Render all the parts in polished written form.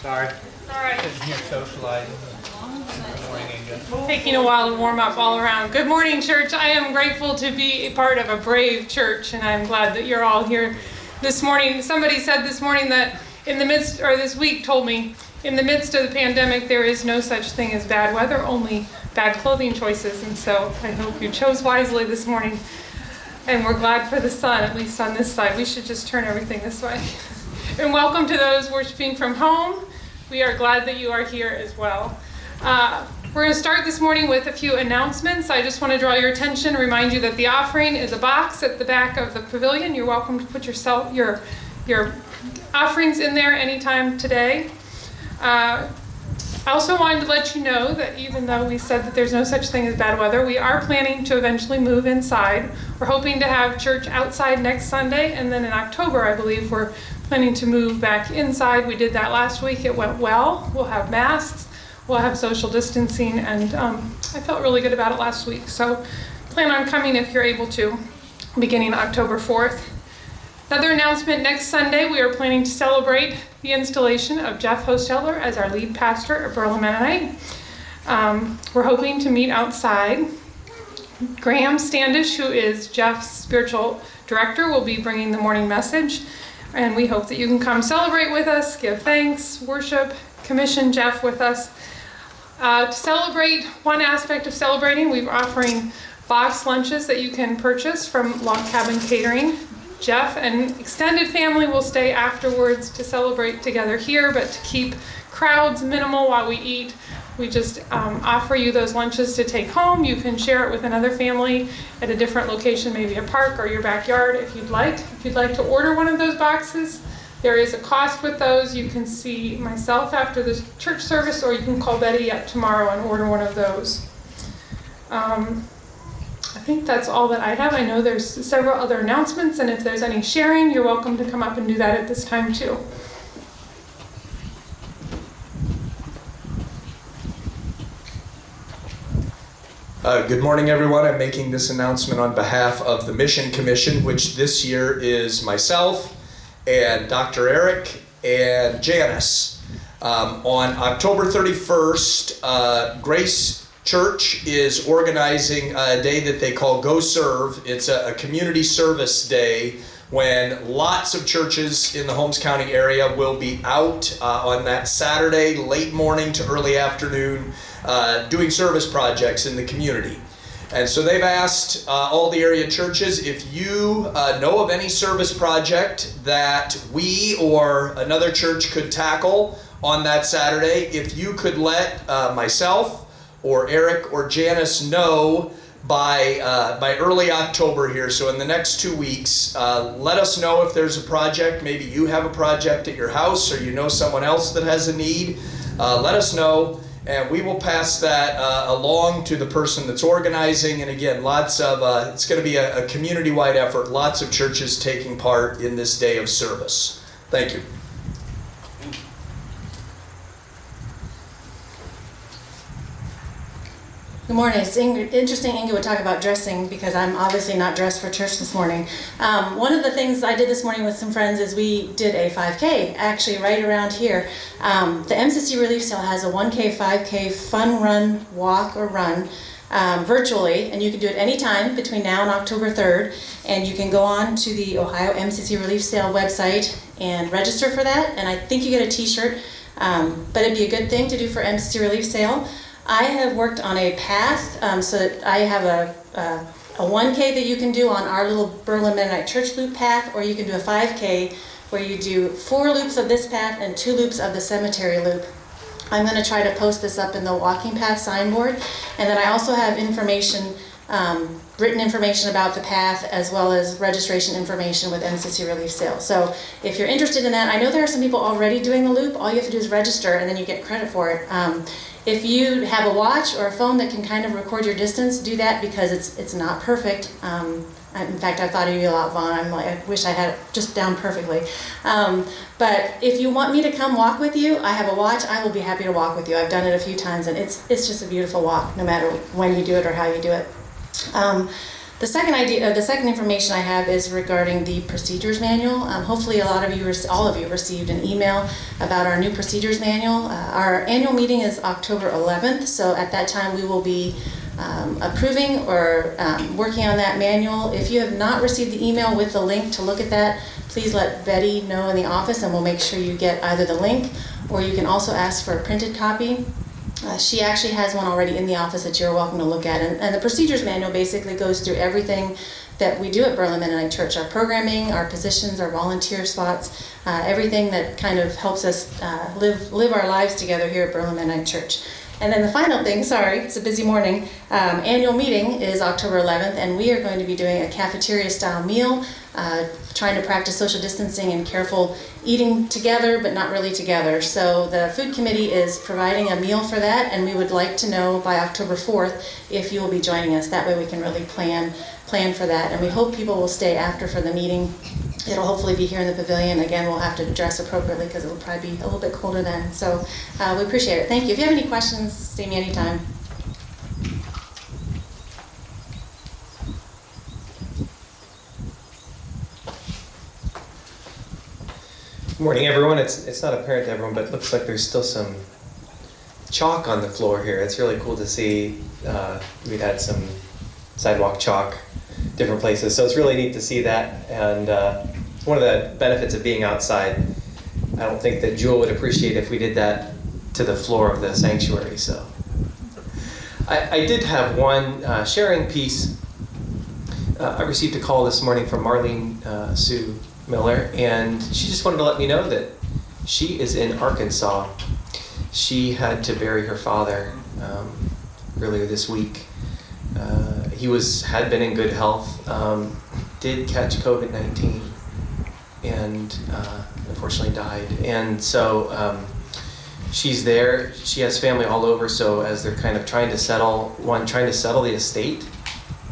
Sorry. All right. Sitting here socializing. Good morning, Inga. Taking a while to warm up all around. Good morning, church. I am grateful to be a part of a brave church, and I'm glad that you're all here this morning. Somebody said this morning that this week told me, in the midst of the pandemic, there is no such thing as bad weather, only bad clothing choices. And so I hope you chose wisely this morning. And we're glad for the sun, at least on this side. We should just turn everything this way. And welcome to those worshiping from home. We are glad that you are here as well. We're going to start this morning with a few announcements. I just want to draw your attention, remind you that the offering is a box at the back of the pavilion. You're welcome to put your offerings in there anytime today. I also wanted to let you know that even though we said that there's no such thing as bad weather, we are planning to eventually move inside. We're hoping to have church outside next Sunday, and then in October, I believe, we're planning to move back inside. We did that last week. It went well. We'll have masks. We'll have social distancing, and I felt really good about it last week. So plan on coming if you're able to, beginning October 4th. Another announcement, next Sunday we are planning to celebrate the installation of Jeff Hosteller as our lead pastor of Berlin Mennonite. We're hoping to meet outside. Graham Standish, who is Jeff's spiritual director, will be bringing the morning message, and we hope that you can come celebrate with us, give thanks, worship, commission Jeff with us. To celebrate, one aspect of celebrating, we're offering box lunches that you can purchase from Log Cabin Catering. Jeff and extended family will stay afterwards to celebrate together here, but to keep crowds minimal while we eat, we just offer you those lunches to take home. You can share it with another family at a different location, maybe a park or your backyard if you'd like. If you'd like to order one of those boxes, there is a cost with those. You can see myself after the church service, or you can call Betty up tomorrow and order one of those. I think that's all that I have. I know there's several other announcements, and if there's any sharing, you're welcome to come up and do that at this time too. Good morning, everyone. I'm making this announcement on behalf of the Mission Commission, which this year is myself and Dr. Eric and Janice. On October 31st, Grace Church is organizing a day that they call Go Serve. It's a community service day when lots of churches in the Holmes County area will be out on that Saturday, late morning to early afternoon, doing service projects in the community. And so they've asked all the area churches, if you know of any service project that we or another church could tackle on that Saturday, if you could let myself or Eric or Janice know by early October here, so in the next 2 weeks, let us know if there's a project. Maybe you have a project at your house, or you know someone else that has a need. Let us know, and we will pass that along to the person that's organizing. And again, it's going to be a community-wide effort. Lots of churches taking part in this day of service. Thank you. Good morning. It's interesting Inga would talk about dressing, because I'm obviously not dressed for church this morning. One of the things I did this morning with some friends is we did a 5K, actually right around here. The MCC Relief Cell has a 1K, 5K fun run, walk or run virtually, and you can do it anytime between now and October 3rd. And you can go on to the Ohio MCC Relief Cell website and register for that. And I think you get a t-shirt, but it'd be a good thing to do for MCC Relief Cell. I have worked on a path so that I have a 1K that you can do on our little Berlin Mennonite Church loop path, or you can do a 5K where you do 4 loops of this path and 2 loops of the cemetery loop. I'm going to try to post this up in the walking path signboard, and then I also have information, written information about the path, as well as registration information with MCC Relief Cell. So if you're interested in that, I know there are some people already doing the loop. All you have to do is register, and then you get credit for it. If you have a watch or a phone that can kind of record your distance, do that, because it's not perfect. In fact, I thought of you a lot, Vaughn. I'm like, I wish I had it just down perfectly. But if you want me to come walk with you, I have a watch. I will be happy to walk with you. I've done it a few times, and it's just a beautiful walk, no matter when you do it or how you do it. The second information I have is regarding the procedures manual. Hopefully all of you received an email about our new procedures manual. Our annual meeting is October 11th, so at that time we will be approving or working on that manual. If you have not received the email with the link to look at that, please let Betty know in the office and we'll make sure you get either the link or you can also ask for a printed copy. She actually has one already in the office that you're welcome to look at. And the procedures manual basically goes through everything that we do at Berlin Mennonite Church, our programming, our positions, our volunteer spots, everything that kind of helps us live our lives together here at Berlin Mennonite Church. And then the final thing, sorry, it's a busy morning, annual meeting is October 11th, and we are going to be doing a cafeteria-style meal, trying to practice social distancing and careful eating together, but not really together. So the food committee is providing a meal for that, and we would like to know by October 4th if you will be joining us. That way we can really plan for that, and we hope people will stay after for the meeting. It'll hopefully be here in the pavilion. Again, we'll have to dress appropriately because it'll probably be a little bit colder then. So we appreciate it. Thank you. If you have any questions, see me anytime. Good morning, everyone. It's not apparent to everyone, but it looks like there's still some chalk on the floor here. It's really cool to see. We'd had some sidewalk chalk different places, so it's really neat to see that. And one of the benefits of being outside, I don't think that Jewel would appreciate if we did that to the floor of the sanctuary. So I did have one sharing piece. I received a call this morning from Marlene Sue Miller, and she just wanted to let me know that she is in Arkansas. She had to bury her father earlier this week. He had been in good health, did catch COVID-19, and unfortunately died. And so she's there. She has family all over. So as they're kind of trying to settle the estate,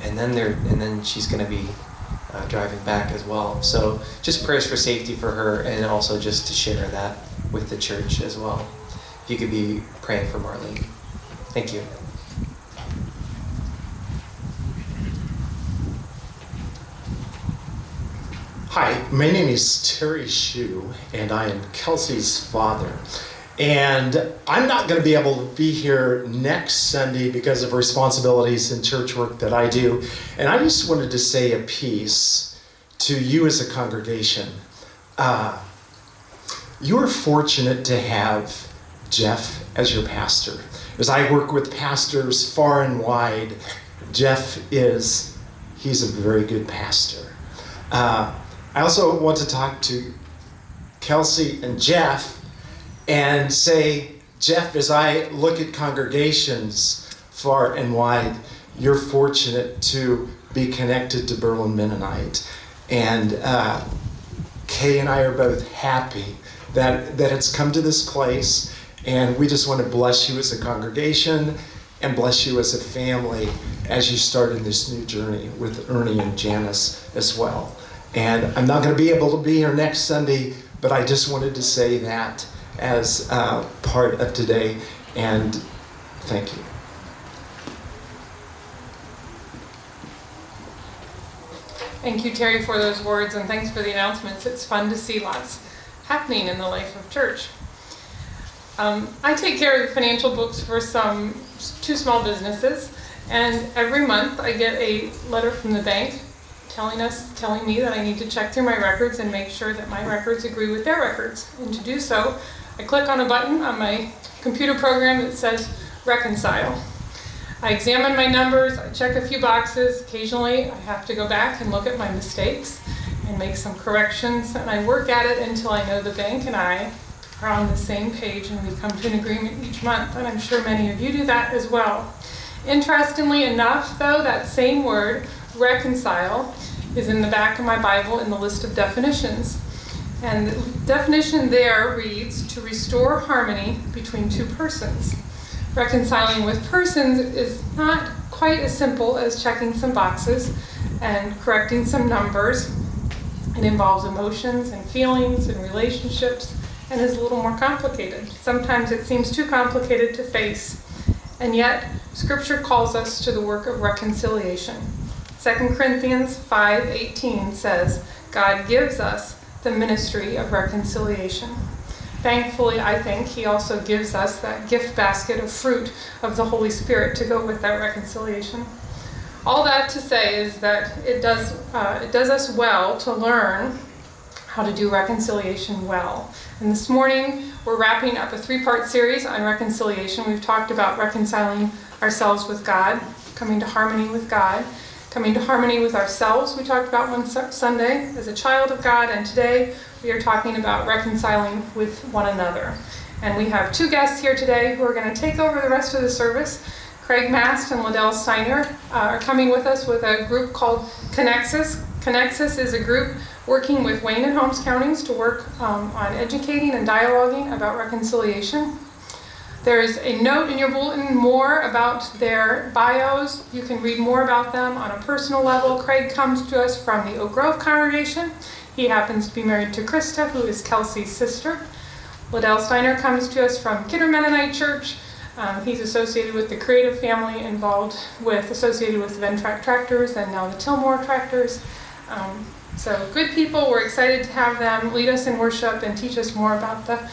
and then she's going to be driving back as well. So just prayers for safety for her, and also just to share that with the church as well. If you could be praying for Marlene. Thank you. Hi, my name is Terry Shue, and I am Kelsey's father. And I'm not going to be able to be here next Sunday because of responsibilities and church work that I do. And I just wanted to say a piece to you as a congregation. You're fortunate to have Jeff as your pastor. As I work with pastors far and wide, he's a very good pastor. I also want to talk to Kelsey and Jeff and say, Jeff, as I look at congregations far and wide, you're fortunate to be connected to Berlin Mennonite. And Kay and I are both happy that it's come to this place, and we just want to bless you as a congregation and bless you as a family as you start in this new journey with Ernie and Janice as well. And I'm not going to be able to be here next Sunday, but I just wanted to say that as part of today, and thank you. Thank you, Terry, for those words, and thanks for the announcements. It's fun to see lots happening in the life of church. I take care of the financial books for two small businesses, and every month I get a letter from the bank telling me that I need to check through my records and make sure that my records agree with their records. And to do so, I click on a button on my computer program that says Reconcile. I examine my numbers, I check a few boxes. Occasionally I have to go back and look at my mistakes and make some corrections, and I work at it until I know the bank and I are on the same page and we come to an agreement each month, and I'm sure many of you do that as well. Interestingly enough, though, that same word, reconcile, is in the back of my Bible in the list of definitions. And the definition there reads, to restore harmony between two persons. Reconciling with persons is not quite as simple as checking some boxes and correcting some numbers. It involves emotions and feelings and relationships and is a little more complicated. Sometimes it seems too complicated to face. And yet, Scripture calls us to the work of reconciliation. 2 Corinthians 5:18 says, God gives us the ministry of reconciliation. Thankfully, I think he also gives us that gift basket of fruit of the Holy Spirit to go with that reconciliation. All that to say is that it does us well to learn how to do reconciliation well. And this morning, we're wrapping up a 3-part series on reconciliation. We've talked about reconciling ourselves with God, coming to harmony with God, coming to harmony with ourselves. We talked about one Sunday as a child of God, and today we are talking about reconciling with one another. And we have 2 guests here today who are going to take over the rest of the service. Craig Mast and Liddell Steiner are coming with us with a group called Connexus. Connexus is a group working with Wayne and Holmes counties to work on educating and dialoguing about reconciliation. There's a note in your bulletin more about their bios. You can read more about them on a personal level. Craig comes to us from the Oak Grove congregation. He happens to be married to Krista, who is Kelsey's sister. Liddell Steiner comes to us from Kidder Mennonite Church. He's associated with the creative family associated with Ventrac Tractors and now the Tillmore Tractors. So good people. We're excited to have them lead us in worship and teach us more about the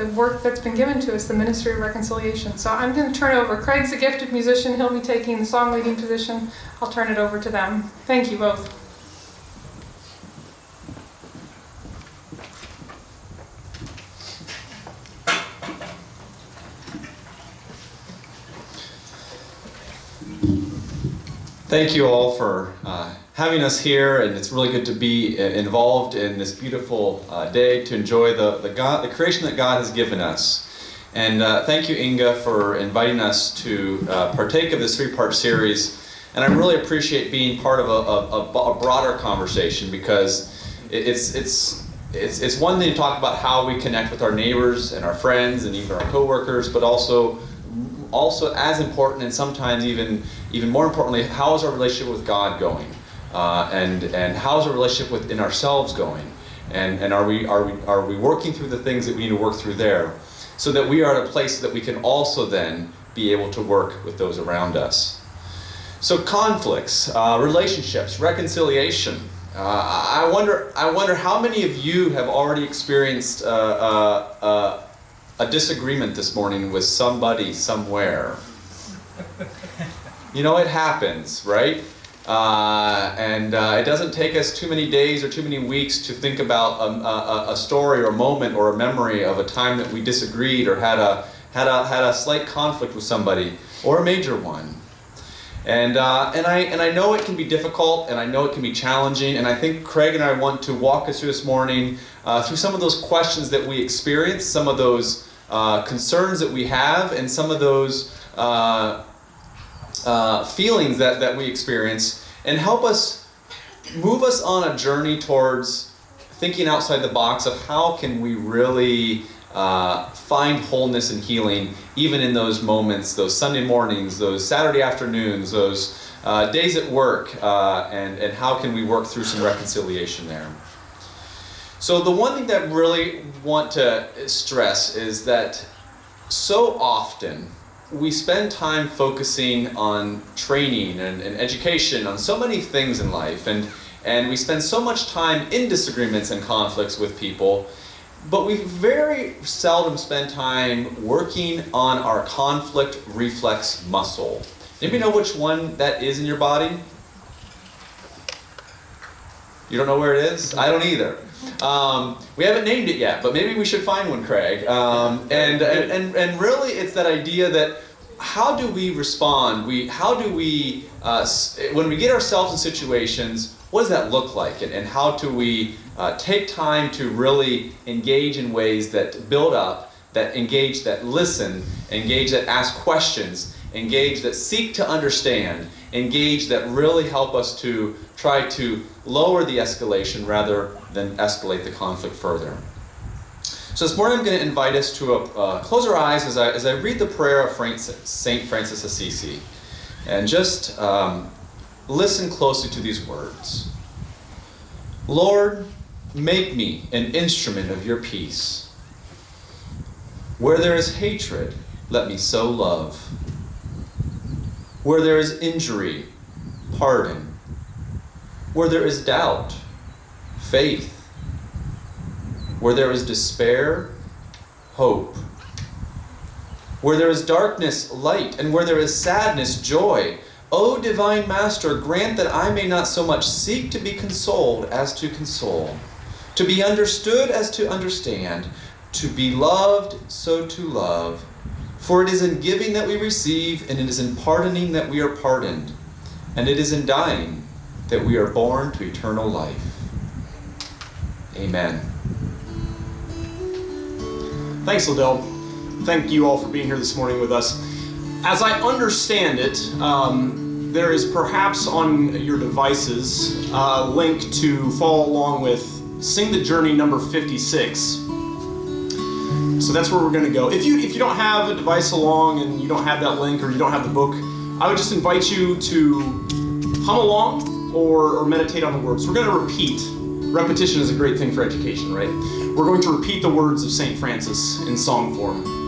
work that's been given to us, the ministry of reconciliation. So I'm going to turn it over. Craig's a gifted musician. He'll be taking the song leading position. I'll turn it over to them. Thank you both. Thank you all for having us here, and it's really good to be involved in this beautiful day to enjoy the creation that God has given us. And thank you, Inga, for inviting us to partake of this 3-part series. And I really appreciate being part of a broader conversation, because it's one thing to talk about how we connect with our neighbors and our friends and even our coworkers, but also as important, and sometimes even more importantly, how is our relationship with God going, and how is our relationship within ourselves going, and are we working through the things that we need to work through there, so that we are at a place that we can also then be able to work with those around us. So conflicts, relationships, reconciliation. I wonder how many of you have already experienced a disagreement this morning with somebody somewhere. You know, it happens, right? And it doesn't take us too many days or too many weeks to think about a story or a moment or a memory of a time that we disagreed or had a slight conflict with somebody, or a major one. And I know it can be difficult, and I know it can be challenging, and I think Craig and I want to walk us through this morning through some of those questions that we experience, some of those concerns that we have, and some of those feelings that we experience, and help us move us on a journey towards thinking outside the box of how can we really find wholeness and healing even in those moments, those Sunday mornings, those Saturday afternoons, those days at work, and how can we work through some reconciliation there. So the one thing that I really want to stress is that so often we spend time focusing on training and education, on so many things in life, and we spend so much time in disagreements and conflicts with people, but we very seldom spend time working on our conflict reflex muscle. Anybody know which one that is in your body? You don't know where it is? I don't either. We haven't named it yet, but maybe we should find one, Craig. And really, it's that idea that how do we respond? When we get ourselves in situations, what does that look like? And how do we take time to really engage in ways that build up, that engage, that listen, engage, that ask questions, engage, that seek to understand, engage, that really help us to try to lower the escalation rather than escalate the conflict further. So this morning I'm going to invite us to close our eyes as I read the prayer of St. Francis Assisi, and just listen closely to these words. Lord, make me an instrument of your peace. Where there is hatred, let me sow love. Where there is injury, pardon. Where there is doubt, faith. Where there is despair, hope. Where there is darkness, light, and where there is sadness, joy. O divine Master, grant that I may not so much seek to be consoled as to console, to be understood as to understand, to be loved so to love. For it is in giving that we receive, and it is in pardoning that we are pardoned, and it is in dying that we are born to eternal life. Amen. Thanks, Liddell. Thank you all for being here this morning with us. As I understand it, there is perhaps on your devices a link to follow along with Sing the Journey number 56. So that's where we're going to go. If you don't have a device along and you don't have that link or you don't have the book, I would just invite you to hum along or meditate on the words. We're going to repeat. Repetition is a great thing for education, right? We're going to repeat the words of St. Francis in song form.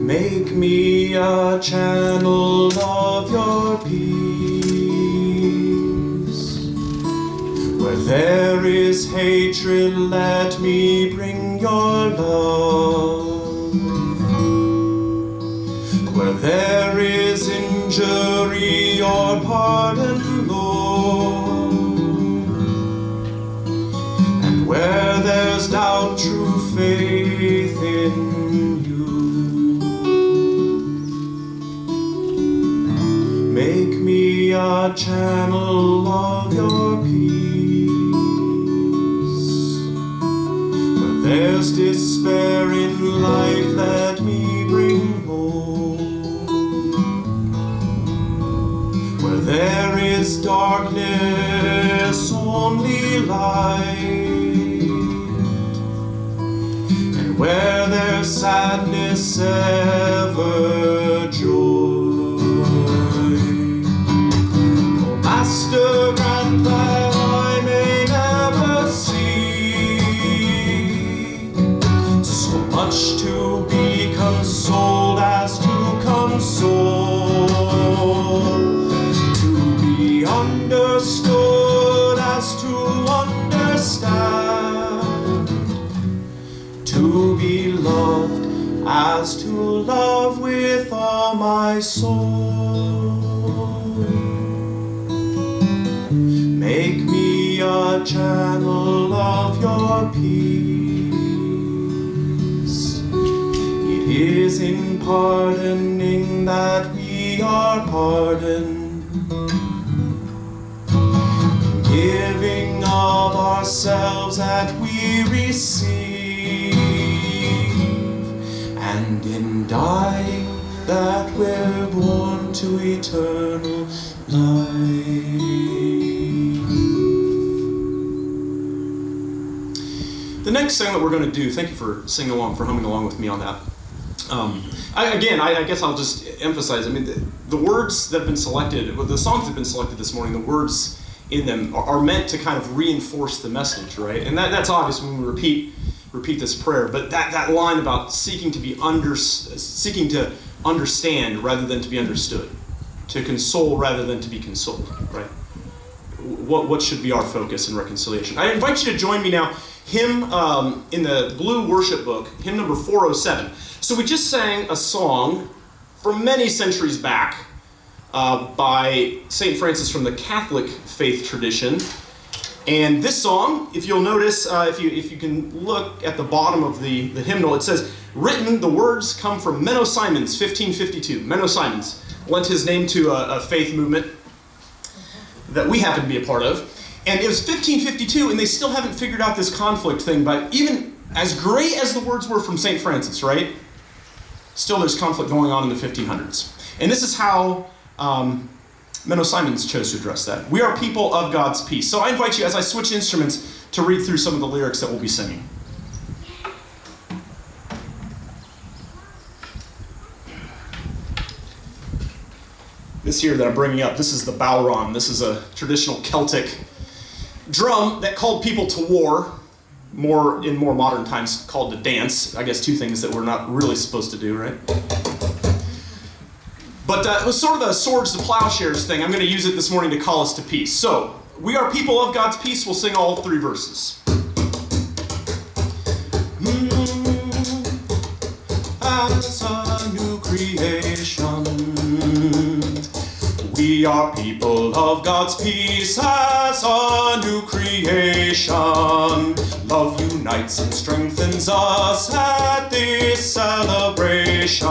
Make me a channel of your peace. Where there is hatred, let me bring your love. Where there is injury, your pardon, Lord. And where there's doubt, true faith in you. Make me a channel of your peace. Where there's despair in life, let me bring hope. Where there is darkness, only light. And where there's sadness, ever joy. Master, grant that I may never seek so much to be consoled as to console, to be understood as to understand, to be loved as to love with all my soul. Make me a channel of your peace. It is in pardoning that we are pardoned, in giving of ourselves that we receive, and in dying that we're born to eternal life. The next thing that we're going to do, thank you for singing along, for humming along with me on that. I guess I'll just emphasize, the words that have been selected, the songs that have been selected this morning, the words in them are meant to kind of reinforce the message, right? And that's obvious when we repeat this prayer, but that line about seeking to understand rather than to be understood, to console rather than to be consoled, right? What should be our focus in reconciliation? I invite you to join me now. Hymn in the blue worship book, hymn number 407. So we just sang a song from many centuries back by St. Francis from the Catholic faith tradition. And this song, if you'll notice, if you can look at the bottom of the hymnal, it says, written, the words come from Menno Simons, 1552. Menno Simons lent his name to a faith movement that we happen to be a part of. And it was 1552, and they still haven't figured out this conflict thing, but even as great as the words were from St. Francis, right? Still there's conflict going on in the 1500s. And this is how Menno Simons chose to address that. We are people of God's peace. So I invite you, as I switch instruments, to read through some of the lyrics that we'll be singing. This here that I'm bringing up, this is the bowron. This is a traditional Celtic drum that called people to war, in more modern times called to dance. I guess two things that we're not really supposed to do, right? But it was sort of a swords to plowshares thing. I'm going to use it this morning to call us to peace. So, we are people of God's peace. We'll sing all 3 verses. As a new creation, we are people of God's peace. As a new creation, love unites and strengthens us at this celebration.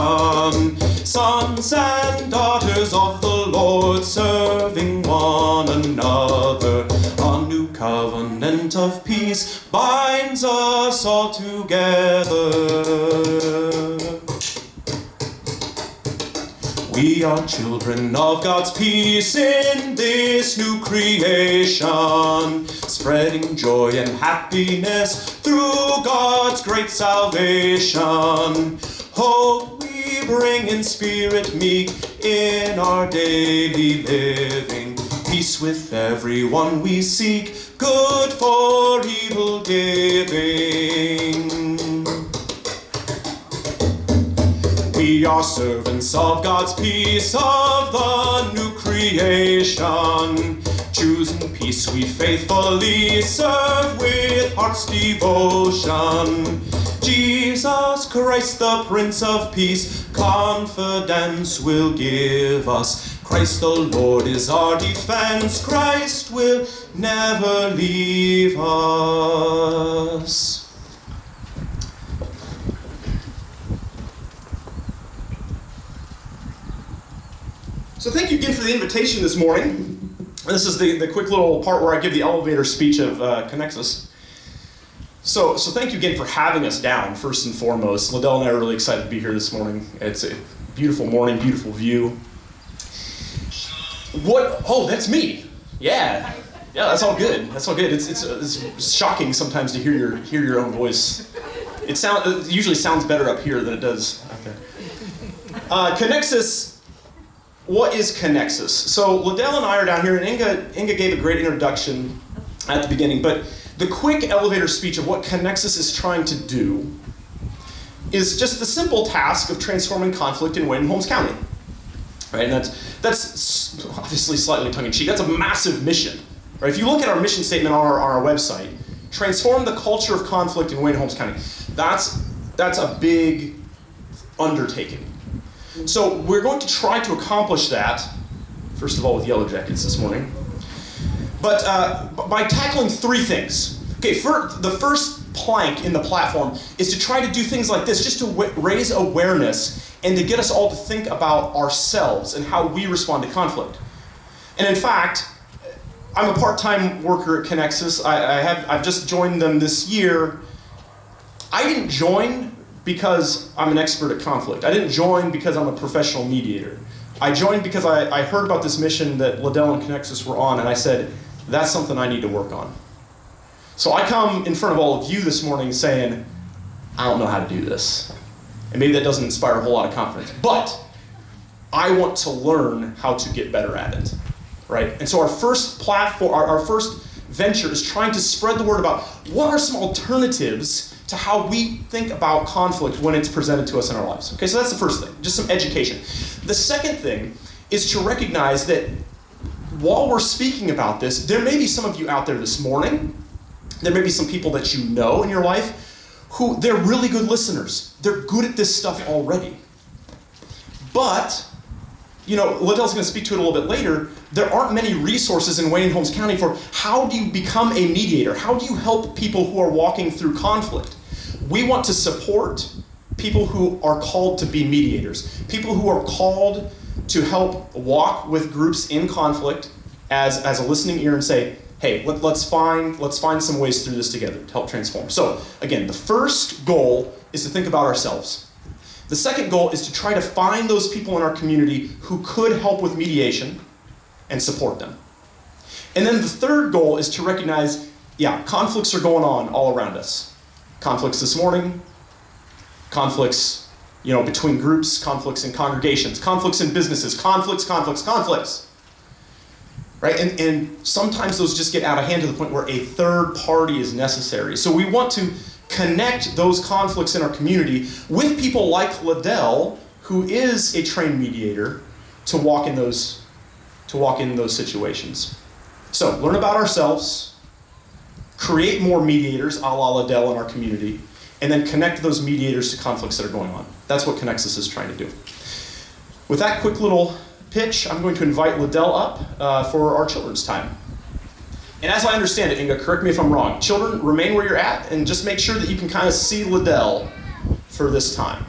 Sons and daughters of the Lord, serving one another. A new covenant of peace binds us all together. We are children of God's peace in this new creation, spreading joy and happiness through God's great salvation. Hope we bring in spirit meek in our daily living. Peace with everyone we seek, good for evil giving. We are servants of God's peace, of the new creation. Choosing peace we faithfully serve with heart's devotion. Jesus Christ, the Prince of Peace, confidence will give us. Christ the Lord is our defense. Christ will never leave us. So thank you again for the invitation this morning. This is the quick little part where I give the elevator speech of Connexus. So thank you again for having us down, first and foremost. Liddell and I are really excited to be here this morning. It's a beautiful morning, beautiful view. What? Oh, that's me. Yeah, that's all good. That's all good. It's shocking sometimes to hear your own voice. It usually sounds better up here than it does up there. Connexus. What is Connexus? So Liddell and I are down here, and Inga gave a great introduction at the beginning, but the quick elevator speech of what Connexus is trying to do is just the simple task of transforming conflict in Wayne and Holmes County. Right? And that's obviously slightly tongue-in-cheek. That's a massive mission. Right? If you look at our mission statement on our website, transform the culture of conflict in Wayne and Holmes County. That's a big undertaking. So we're going to try to accomplish that, first of all with Yellow Jackets this morning, but by tackling 3 things. Okay, the first plank in the platform is to try to do things like this, just to raise awareness and to get us all to think about ourselves and how we respond to conflict. And in fact, I'm a part-time worker at Connexus. I've just joined them this year. I didn't join because I'm an expert at conflict. I didn't join because I'm a professional mediator. I joined because I heard about this mission that Liddell and Connexus were on, and I said, that's something I need to work on. So I come in front of all of you this morning saying, I don't know how to do this. And maybe that doesn't inspire a whole lot of confidence, but I want to learn how to get better at it, right? And so our first platform, our first venture is trying to spread the word about what are some alternatives to how we think about conflict when it's presented to us in our lives. Okay, so that's the first thing, just some education. The second thing is to recognize that while we're speaking about this, there may be some of you out there this morning, there may be some people that you know in your life who they're really good listeners. They're good at this stuff already. But, Liddell's going to speak to it a little bit later, there aren't many resources in Wayne and Holmes County for how do you become a mediator? How do you help people who are walking through conflict? We want to support people who are called to be mediators, people who are called to help walk with groups in conflict as a listening ear and say, hey, let's find some ways through this together to help transform. So again, the first goal is to think about ourselves. The second goal is to try to find those people in our community who could help with mediation and support them. And then the third goal is to recognize, conflicts are going on all around us. Conflicts this morning, conflicts, between groups, conflicts in congregations, conflicts in businesses, conflicts. Right? And sometimes those just get out of hand to the point where a third party is necessary. So we want to connect those conflicts in our community with people like Liddell, who is a trained mediator, to walk in those situations. So, learn about ourselves, create more mediators, a la Liddell in our community, and then connect those mediators to conflicts that are going on. That's what Connexus is trying to do. With that quick little pitch, I'm going to invite Liddell up for our children's time. And as I understand it, Inga, correct me if I'm wrong, children, remain where you're at and just make sure that you can kind of see Liddell for this time.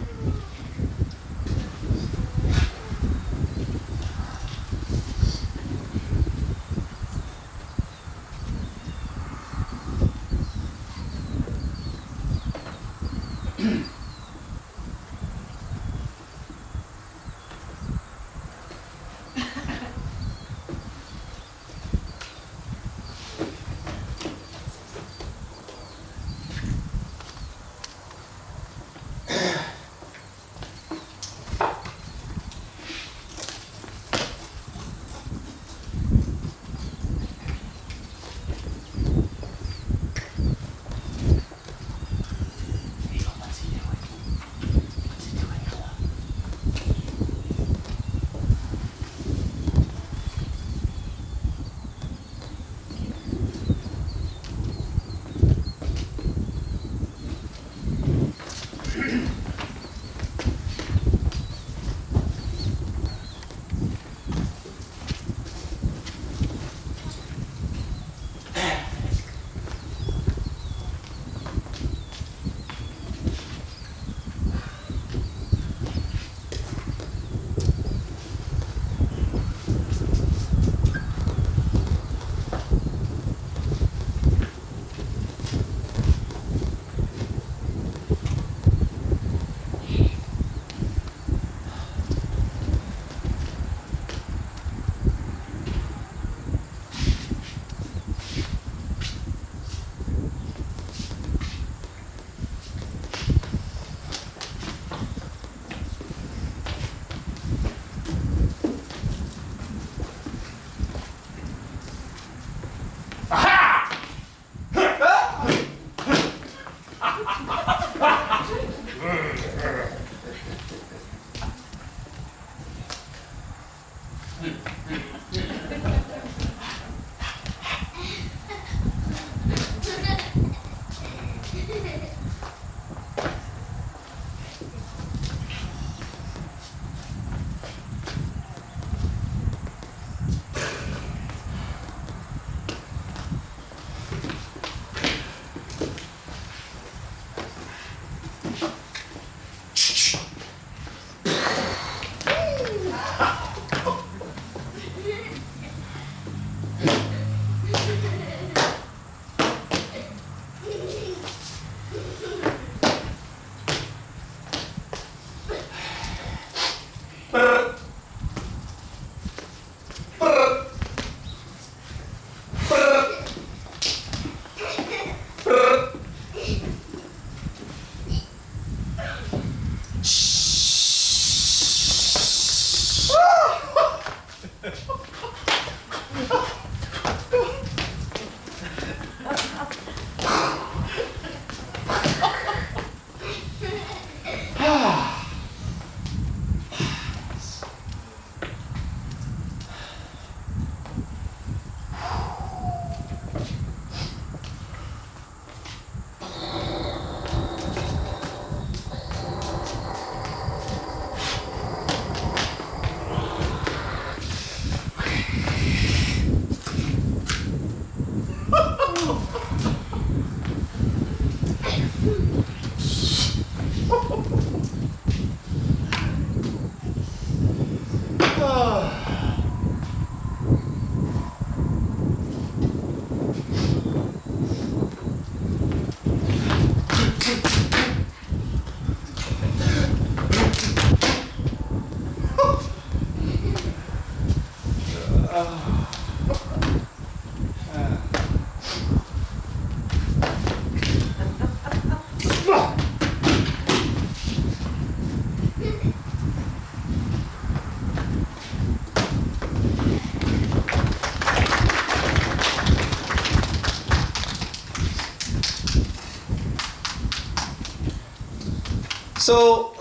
So,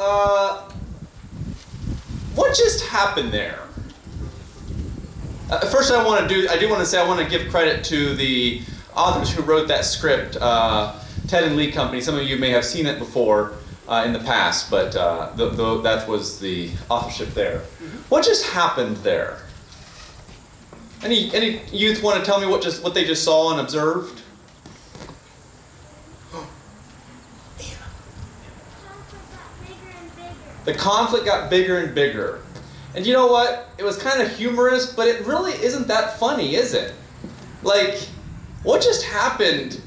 what just happened there? First, I do want to say I want to give credit to the authors who wrote that script, Ted and Lee Company. Some of you may have seen it before in the past, but that was the authorship there. What just happened there? Any youth want to tell me what they just saw and observed? The conflict got bigger and bigger. And you know what? It was kind of humorous, but it really isn't that funny, is it? Like, what just happened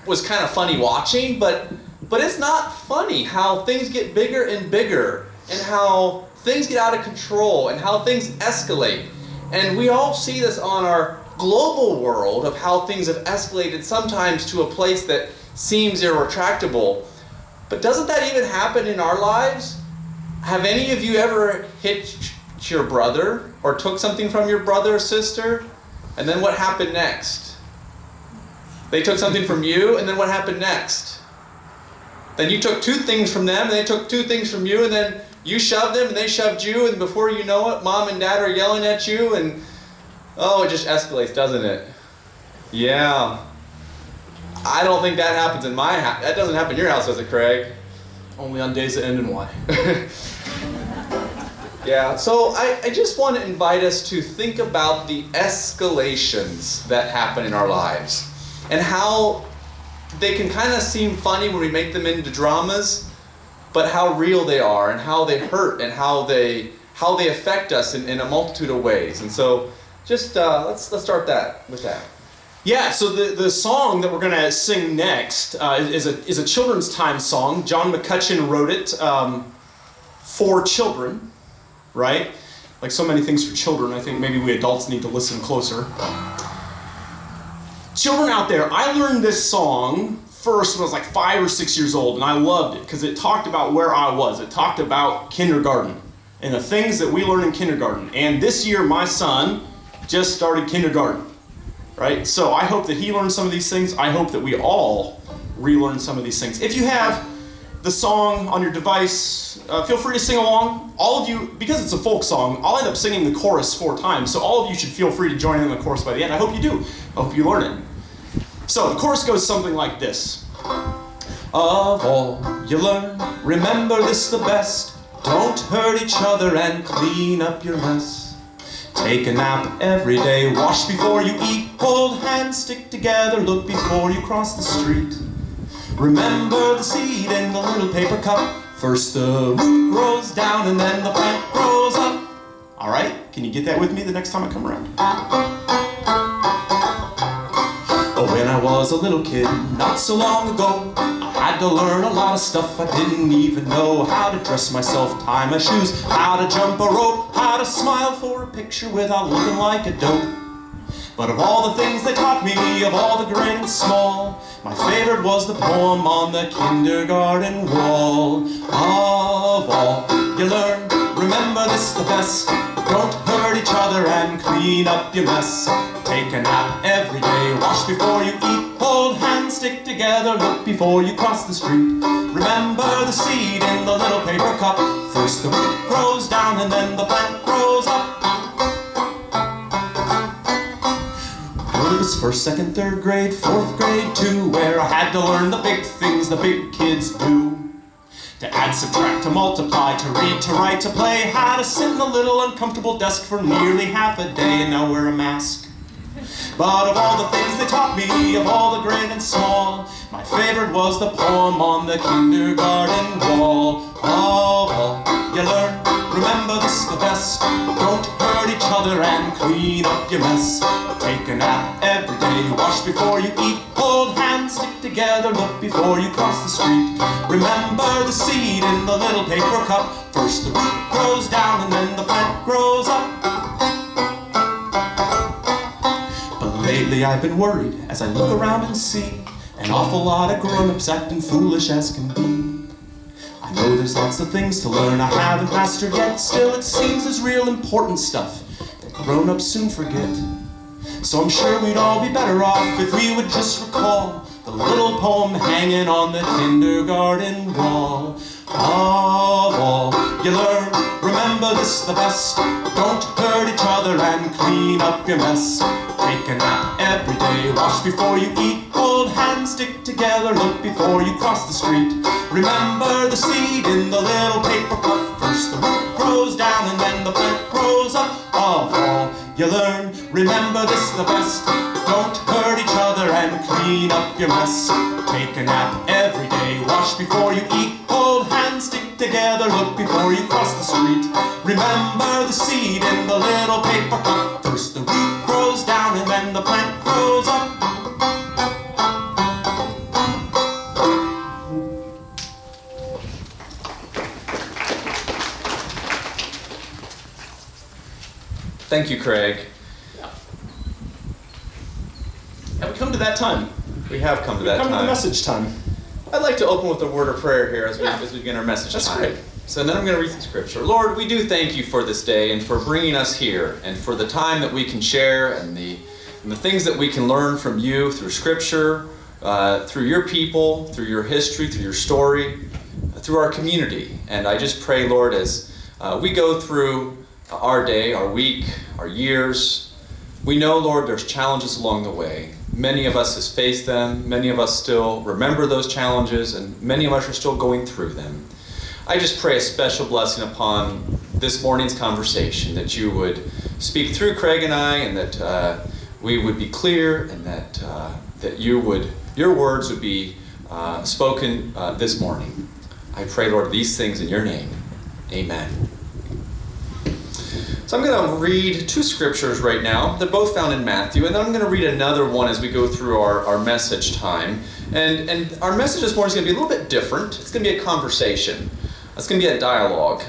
was kind of funny watching, but it's not funny how things get bigger and bigger, and how things get out of control, and how things escalate. And we all see this on our global world of how things have escalated sometimes to a place that seems irretractable. But doesn't that even happen in our lives? Have any of you ever hit your brother or took something from your brother or sister? And then what happened next? They took something from you, and then what happened next? Then you took two things from them, and they took two things from you, and then you shoved them, and they shoved you, and before you know it, mom and dad are yelling at you, and oh, it just escalates, doesn't it? Yeah. I don't think that happens in my house. That doesn't happen in your house, does it, Craig? Only on days that end in Y. Yeah, so I just want to invite us to think about the escalations that happen in our lives and how they can kind of seem funny when we make them into dramas, but how real they are and how they hurt and how they affect us in a multitude of ways. And so just let's start with that. Yeah, so the song that we're going to sing next is a children's time song. John McCutcheon wrote it for children, right? Like so many things for children, I think maybe we adults need to listen closer. Children out there, I learned this song first when I was like 5 or 6 years old, and I loved it because it talked about where I was. It talked about kindergarten and the things that we learn in kindergarten. And this year, my son just started kindergarten. Right? So I hope that he learned some of these things. I hope that we all relearn some of these things. If you have the song on your device, feel free to sing along. All of you, because it's a folk song, I'll end up singing the chorus 4 times, so all of you should feel free to join in the chorus by the end. I hope you do. I hope you learn it. So the chorus goes something like this. Of all you learn, remember this the best. Don't hurt each other and clean up your mess. Take a nap every day, wash before you eat, hold hands, stick together, look before you cross the street. Remember the seed in the little paper cup. First the root grows down and then the plant grows up. All right, can you get that with me the next time I come around? When I was a little kid, not so long ago, I had to learn a lot of stuff I didn't even know. How to dress myself, tie my shoes, how to jump a rope, how to smile for a picture without looking like a dope. But of all the things they taught me, of all the great and small, my favorite was the poem on the kindergarten wall. Of all you learn, remember this the best. Don't hurt each other and clean up your mess. Take a nap every day, wash before you eat, hold hands, stick together, look before you cross the street. Remember the seed in the little paper cup. First the root grows down and then the plant grows up. Well, it was first, second, third grade, fourth grade too, where I had to learn the big things the big kids do. To add, subtract, to multiply, to read, to write, to play. How to sit in a little uncomfortable desk for nearly half a day and now wear a mask. But of all the things they taught me, of all the great and small, my favorite was the poem on the kindergarten wall. Of all you learn, remember this the best. Don't hurt each other and clean up your mess. Take a nap every day, wash before you eat, hold hands, stick together, look before you cross the street. Remember the seed in the little paper cup. First the root grows down and then the plant grows up. But lately I've been worried as I look around and see an awful lot of grown-ups acting foolish as can be. I know there's lots of things to learn I haven't mastered yet. Still it seems there's real important stuff that grown-ups soon forget. So I'm sure we'd all be better off if we would just recall the little poem hanging on the kindergarten wall. Of all you learn, remember this the best. Don't hurt each other and clean up your mess. Take a nap every day, wash before you eat. Hold hands, stick together, look before you cross the street. Remember the seed in the little paper cup. First the root grows down and then the plant grows up. Of all you learn, remember this the best. Don't hurt each other and clean up your mess. Take a nap every day, wash before you eat. Hold hands, stick together, look before you cross the street. Remember the seed in the little paper cup. First the root grows down and then the plant grows up. Thank you, Craig. Have we come to that time? We have come to that Come to the time. message time. I'd like to open with a word of prayer here as we begin our message That's time. great. So then I'm going to read some scripture. Lord, we do thank you for this day and for bringing us here and for the time that we can share and the things that we can learn from you through scripture, through your people, through your history, through your story, through our community. And I just pray, Lord, as we go through our day, our week, our years, we know, Lord, there's challenges along the way. Many of us has faced them. Many of us still remember those challenges, and many of us are still going through them. I just pray a special blessing upon this morning's conversation, that you would speak through Craig and I, and that we would be clear, and that your words would be spoken this morning. I pray, Lord, these things in your name. Amen. So I'm going to read two scriptures right now. They're both found in Matthew, and then I'm going to read another one as we go through our message time. And our message this morning is going to be a little bit different. It's going to be a conversation. It's going to be a dialogue.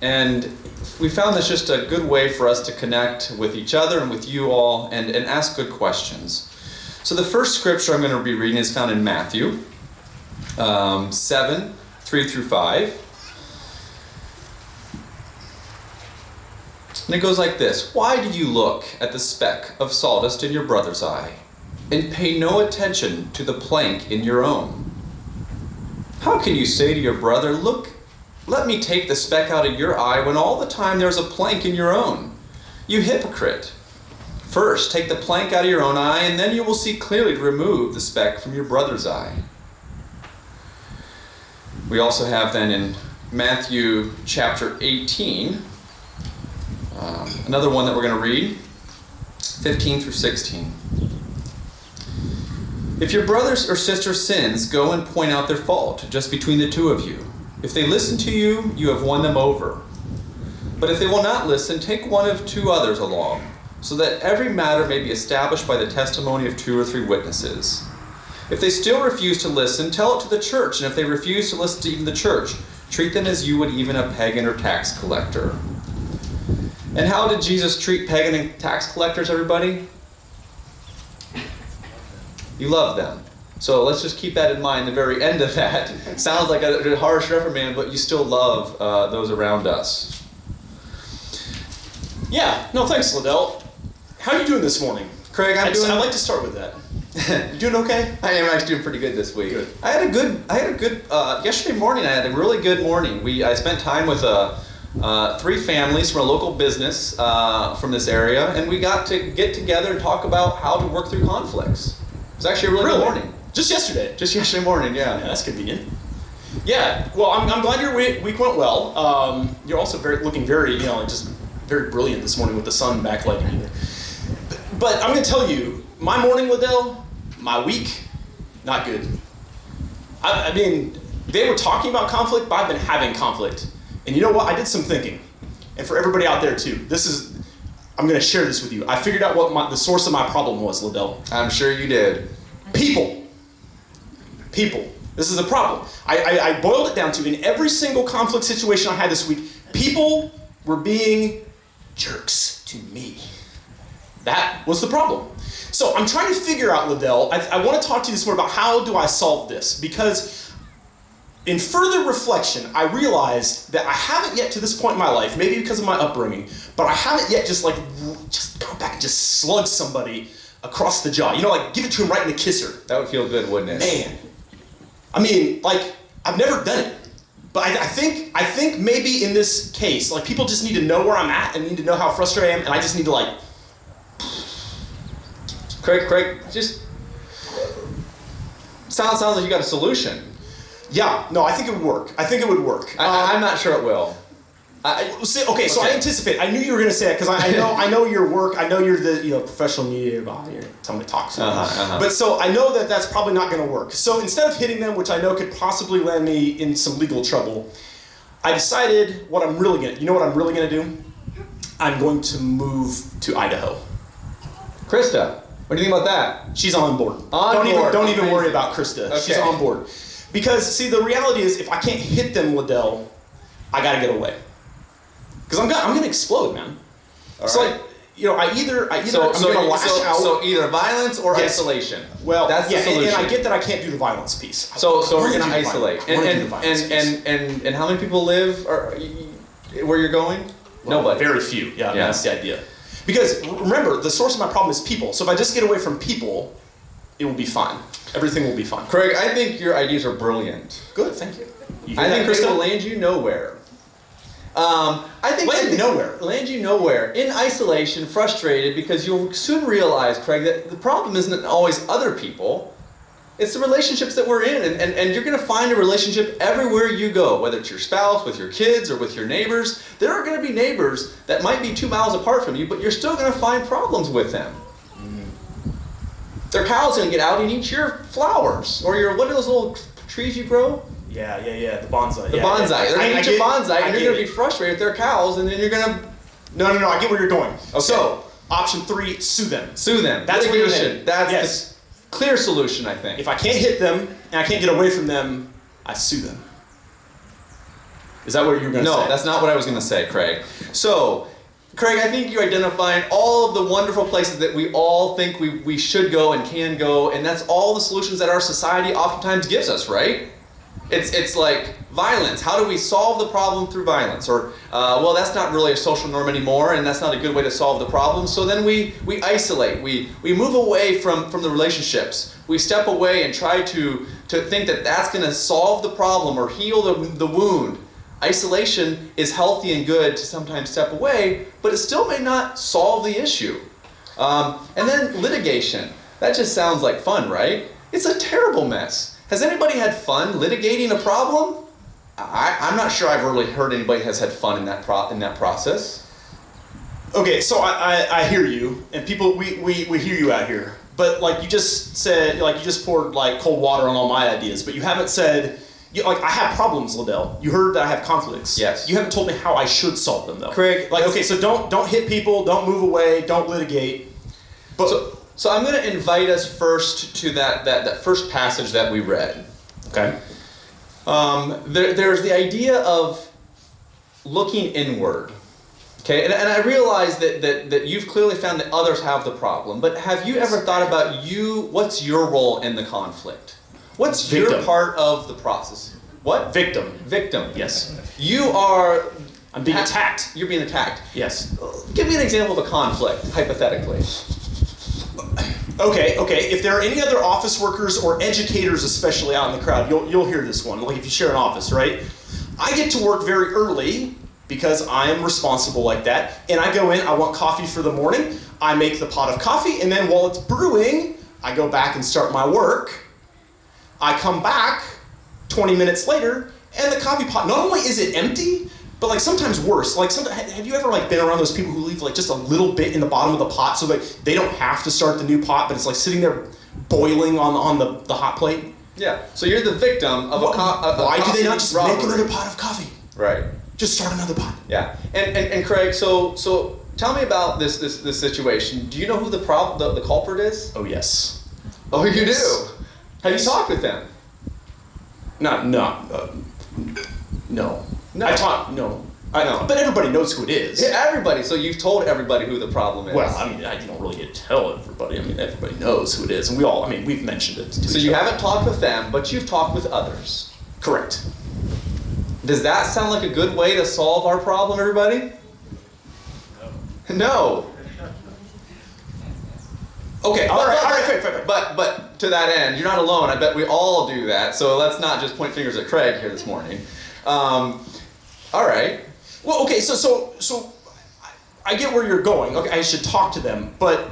And we found that's just a good way for us to connect with each other and with you all and ask good questions. So the first scripture I'm going to be reading is found in Matthew 7, 3 through 5. And it goes like this. Why do you look at the speck of sawdust in your brother's eye and pay no attention to the plank in your own? How can you say to your brother, look, let me take the speck out of your eye when all the time there's a plank in your own? You hypocrite. First, take the plank out of your own eye, and then you will see clearly to remove the speck from your brother's eye. We also have then in Matthew chapter 18, another one that we're going to read, 15 through 16. If your brother or sister sins, go and point out their fault, just between the two of you. If they listen to you, you have won them over. But if they will not listen, take one of two others along, so that every matter may be established by the testimony of 2 or 3 witnesses. If they still refuse to listen, tell it to the church, and if they refuse to listen to even the church, treat them as you would even a pagan or tax collector. And how did Jesus treat pagan and tax collectors, everybody? You love them. So let's just keep that in mind, the very end of that. Sounds like a harsh reprimand, but you still love those around us. Yeah, no thanks, Liddell. How are you doing this morning? Craig, I'd like to start with that. You doing okay? I am actually doing pretty good this week. Good. I had a good, yesterday morning I had a really good morning. I spent time with 3 families from a local business from this area, and we got to get together and talk about how to work through conflicts. It was actually a really good morning. Just yesterday? Just yesterday morning, yeah. Yeah, that's convenient. Yeah, well, I'm glad your week went well. You're also looking very, just very brilliant this morning with the sun backlighting you there. But I'm going to tell you, my morning, Liddell, my week, not good. I mean, they were talking about conflict, but I've been having conflict. And you know what? I did some thinking. And for everybody out there too, I'm going to share this with you. I figured out what the source of my problem was, Liddell. I'm sure you did. People. This is a problem. I boiled it down to, in every single conflict situation I had this week, people were being jerks to me. That was the problem. So I'm trying to figure out, Liddell, I want to talk to you this morning about how do I solve this, because in further reflection, I realized that I haven't yet to this point in my life, maybe because of my upbringing, but I haven't yet just gone back and just slugged somebody across the jaw. Give it to him right in the kisser. That would feel good, wouldn't it? Man. I mean, I've never done it. But I think maybe in this case, like people just need to know where I'm at and need to know how frustrated I am, and I just need to like. Craig, just sounds like you got a solution. Yeah, no, I think it would work. I'm not sure it will. Okay, so I anticipate. I knew you were going to say that because I know your work. I know you're the professional media guy. You're somebody to talk to. But so I know that that's probably not going to work. So instead of hitting them, which I know could possibly land me in some legal trouble, I decided what I'm really going to. You know what I'm really going to do? I'm going to move to Idaho. Krista, what do you think about that? She's on board. Don't even worry about Krista. Okay. She's on board. Because see, the reality is, if I can't hit them, Liddell, I got to get away. Because I'm gonna explode, man. All so right. like, I'm gonna lash out. So either violence or Yes. isolation. Well, that's the solution. and I get that I can't do the violence piece. So we're gonna isolate. And how many people live where you're going? Well, nobody. Very few. Yeah, that's the idea. Because remember, the source of my problem is people. So if I just get away from people, it will be fine. Everything will be fine. Craig, I think your ideas are brilliant. Good, thank you. I think Krista will land you nowhere. Land you nowhere in isolation, frustrated, because you'll soon realize, Craig, that the problem isn't always other people. It's the relationships that we're in, and you're going to find a relationship everywhere you go, whether it's your spouse, with your kids, or with your neighbors. There are going to be neighbors that might be 2 miles apart from you, but you're still going to find problems with them. Their cow's going to get out and eat your flowers, or what are those little trees you grow? Yeah, the bonsai. The bonsai. They're going to eat your bonsai, and you're going to be frustrated with their cows, and then you're going to... No, I get where you're going. Okay. So, option 3, sue them. Sue them. That's where you're litigation. headed. That's the clear solution, I think. If I can't hit them, and I can't get away from them, I sue them. Is that what you were going to say? No, that's not what I was going to say, Craig. So, Craig, I think you're identifying all of the wonderful places that we all think we should go and can go, and that's all the solutions that our society oftentimes gives us, right? It's like violence. How do we solve the problem through violence? Or, well, that's not really a social norm anymore, and that's not a good way to solve the problem. So then we isolate. We move away from the relationships. We step away and try to think that that's going to solve the problem or heal the wound. Isolation is healthy and good to sometimes step away, but it still may not solve the issue. And then litigation. That just sounds like fun, right? It's a terrible mess. Has anybody had fun litigating a problem? I'm not sure I've really heard anybody has had fun in that process. Okay, so I hear you, and people, we hear you out here. But like you just said, like you just poured like cold water on all my ideas, but you haven't said, I have problems, Liddell. You heard that I have conflicts. Yes. You haven't told me how I should solve them, though. Craig, like, okay, so don't hit people, don't move away, don't litigate. But so I'm going to invite us first to that first passage that we read. Okay. There's the idea of looking inward. Okay, and I realize that you've clearly found that others have the problem, but have you ever thought about what's your role in the conflict? What's Victim. your part of the process? What? Victim. Yes. I'm being attacked. You're being attacked. Yes. Give me an example of a conflict, hypothetically. Okay. If there are any other office workers or educators, especially out in the crowd, you'll hear this one. Like if you share an office, right? I get to work very early because I am responsible like that. And I go in, I want coffee for the morning. I make the pot of coffee, and then while it's brewing, I go back and start my work. I come back 20 minutes later, and the coffee pot, not only is it empty, but like sometimes worse. Like have you ever like been around those people who leave like just a little bit in the bottom of the pot so that they don't have to start the new pot, but it's like sitting there boiling on the hot plate? Yeah. So you're the victim of why do they not just robbery. make another pot of coffee? Right. Just start another pot. Yeah. And Craig, so tell me about this situation. Do you know who the culprit is? Oh yes. Oh, you Yes. do. Have you talked with them? No. No. I talk. No. No. But everybody knows who it is. Yeah, everybody. So you've told everybody who the problem is. Well, I mean, you don't really get to tell everybody. I mean, everybody knows who it is, and we've mentioned it to So each you other. haven't talked with them, but you've talked with others. Correct. Does that sound like a good way to solve our problem, everybody? No. Okay. All right. Fair. But to that end, you're not alone. I bet we all do that. So let's not just point fingers at Craig here this morning. All right. Well, okay, so I get where you're going. Okay, I should talk to them, but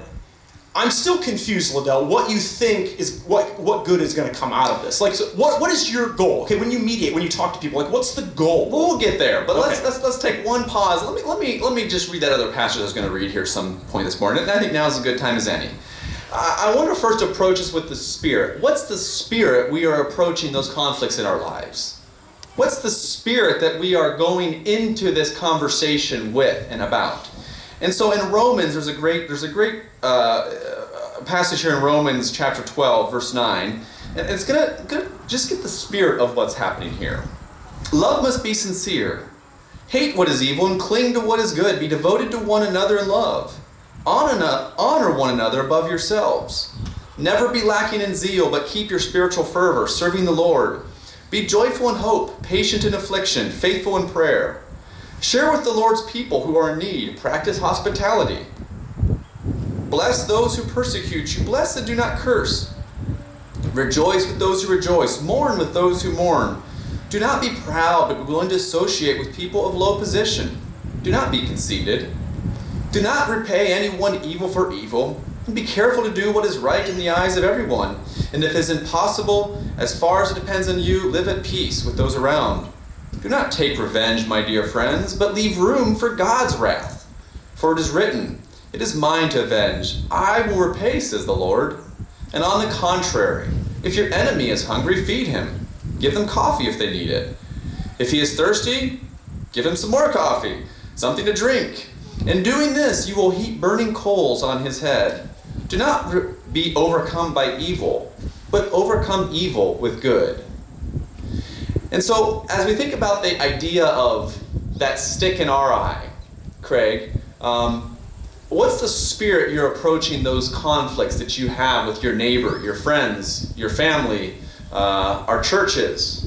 I'm still confused, Liddell. What you think is what good is going to come out of this? Like, so what is your goal? Okay, when you mediate, when you talk to people, like, what's the goal? We'll get there, but Okay. let's take one pause. Let me just read that other passage I was going to read here some point this morning. And I think now is a good time as any. I want to first approach this with the Spirit. What's the Spirit we are approaching those conflicts in our lives? What's the Spirit that we are going into this conversation with and about? And so in Romans, there's a great passage here in Romans chapter 12, verse 9. And it's gonna just get the spirit of what's happening here. Love must be sincere. Hate what is evil and cling to what is good. Be devoted to one another in love. Honor one another above yourselves. Never be lacking in zeal, but keep your spiritual fervor, serving the Lord. Be joyful in hope, patient in affliction, faithful in prayer. Share with the Lord's people who are in need. Practice hospitality. Bless those who persecute you. Bless and do not curse. Rejoice with those who rejoice. Mourn with those who mourn. Do not be proud, but be willing to associate with people of low position. Do not be conceited. Do not repay anyone evil for evil. And be careful to do what is right in the eyes of everyone. And if it is impossible, as far as it depends on you, live at peace with those around. Do not take revenge, my dear friends, but leave room for God's wrath. For it is written, "It is mine to avenge. I will repay," says the Lord. And on the contrary, if your enemy is hungry, feed him. Give them coffee if they need it. If he is thirsty, give him some more coffee, something to drink. In doing this, you will heap burning coals on his head. Do not be overcome by evil, but overcome evil with good. And so, as we think about the idea of that stick in our eye, Craig, what's the spirit you're approaching those conflicts that you have with your neighbor, your friends, your family, our churches?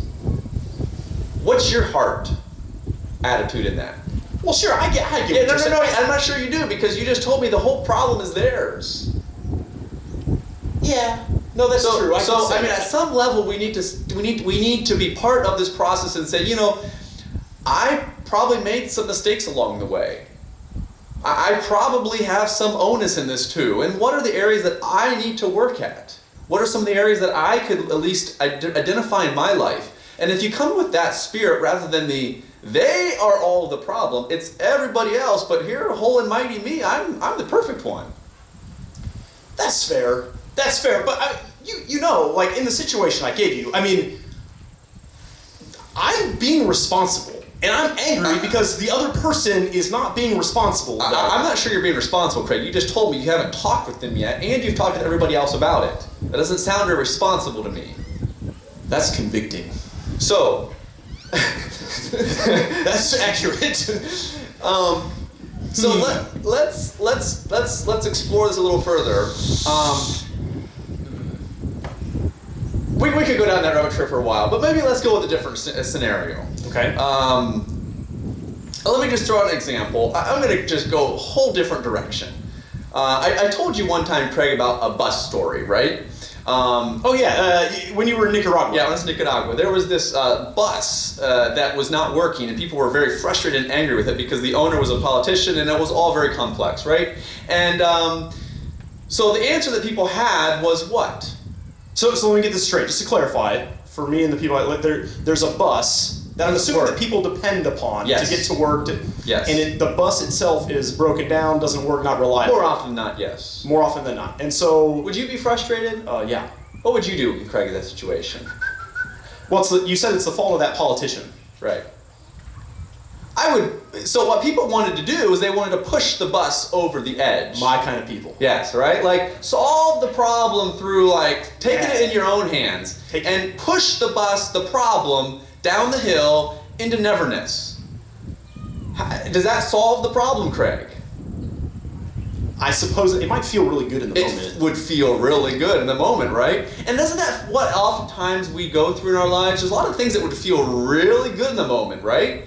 What's your heart attitude in that? Well, sure, I get what you're saying. No, I'm not sure you do, because you just told me the whole problem is theirs. Yeah. No, that's true. I mean, at some level, we need to be part of this process and say, I probably made some mistakes along the way. I probably have some onus in this too. And what are the areas that I need to work at? What are some of the areas that I could at least identify in my life? And if you come with that spirit rather than they are all the problem, it's everybody else, but here, whole and mighty me, I'm the perfect one. That's fair. That's fair. But like in the situation I gave you, I mean, I'm being responsible. And I'm angry because the other person is not being responsible. I'm not sure you're being responsible, Craig. You just told me you haven't talked with them yet, and you've talked to everybody else about it. That doesn't sound very responsible to me. That's convicting. So, that's accurate. So let's explore this a little further. We could go down that road trip for a while, but maybe let's go with a different scenario. Okay. Let me just throw out an example. I'm going to just go a whole different direction. I told you one time, Craig, about a bus story, right? When you were in Nicaragua. Yeah, when I was in Nicaragua. There was this bus that was not working, and people were very frustrated and angry with it because the owner was a politician, and it was all very complex, right? And so the answer that people had was what? So let me get this straight, just to clarify, for me and the people, there's a bus that I'm assuming that people depend upon to get to work. Yes. And the bus itself is broken down, doesn't work, not reliable. More often than not, yes. More often than not. And so... Would you be frustrated? Yeah. What would you do, Craig, in that situation? Well, you said it's the fault of that politician. Right. So what people wanted to do is they wanted to push the bus over the edge. My kind of people. Yes, right? Like, solve the problem through, taking it in your own hands and push the problem down the hill into neverness. Does that solve the problem, Craig? I suppose it might feel really good in the moment. It would feel really good in the moment, right? And isn't that what oftentimes we go through in our lives? There's a lot of things that would feel really good in the moment, right?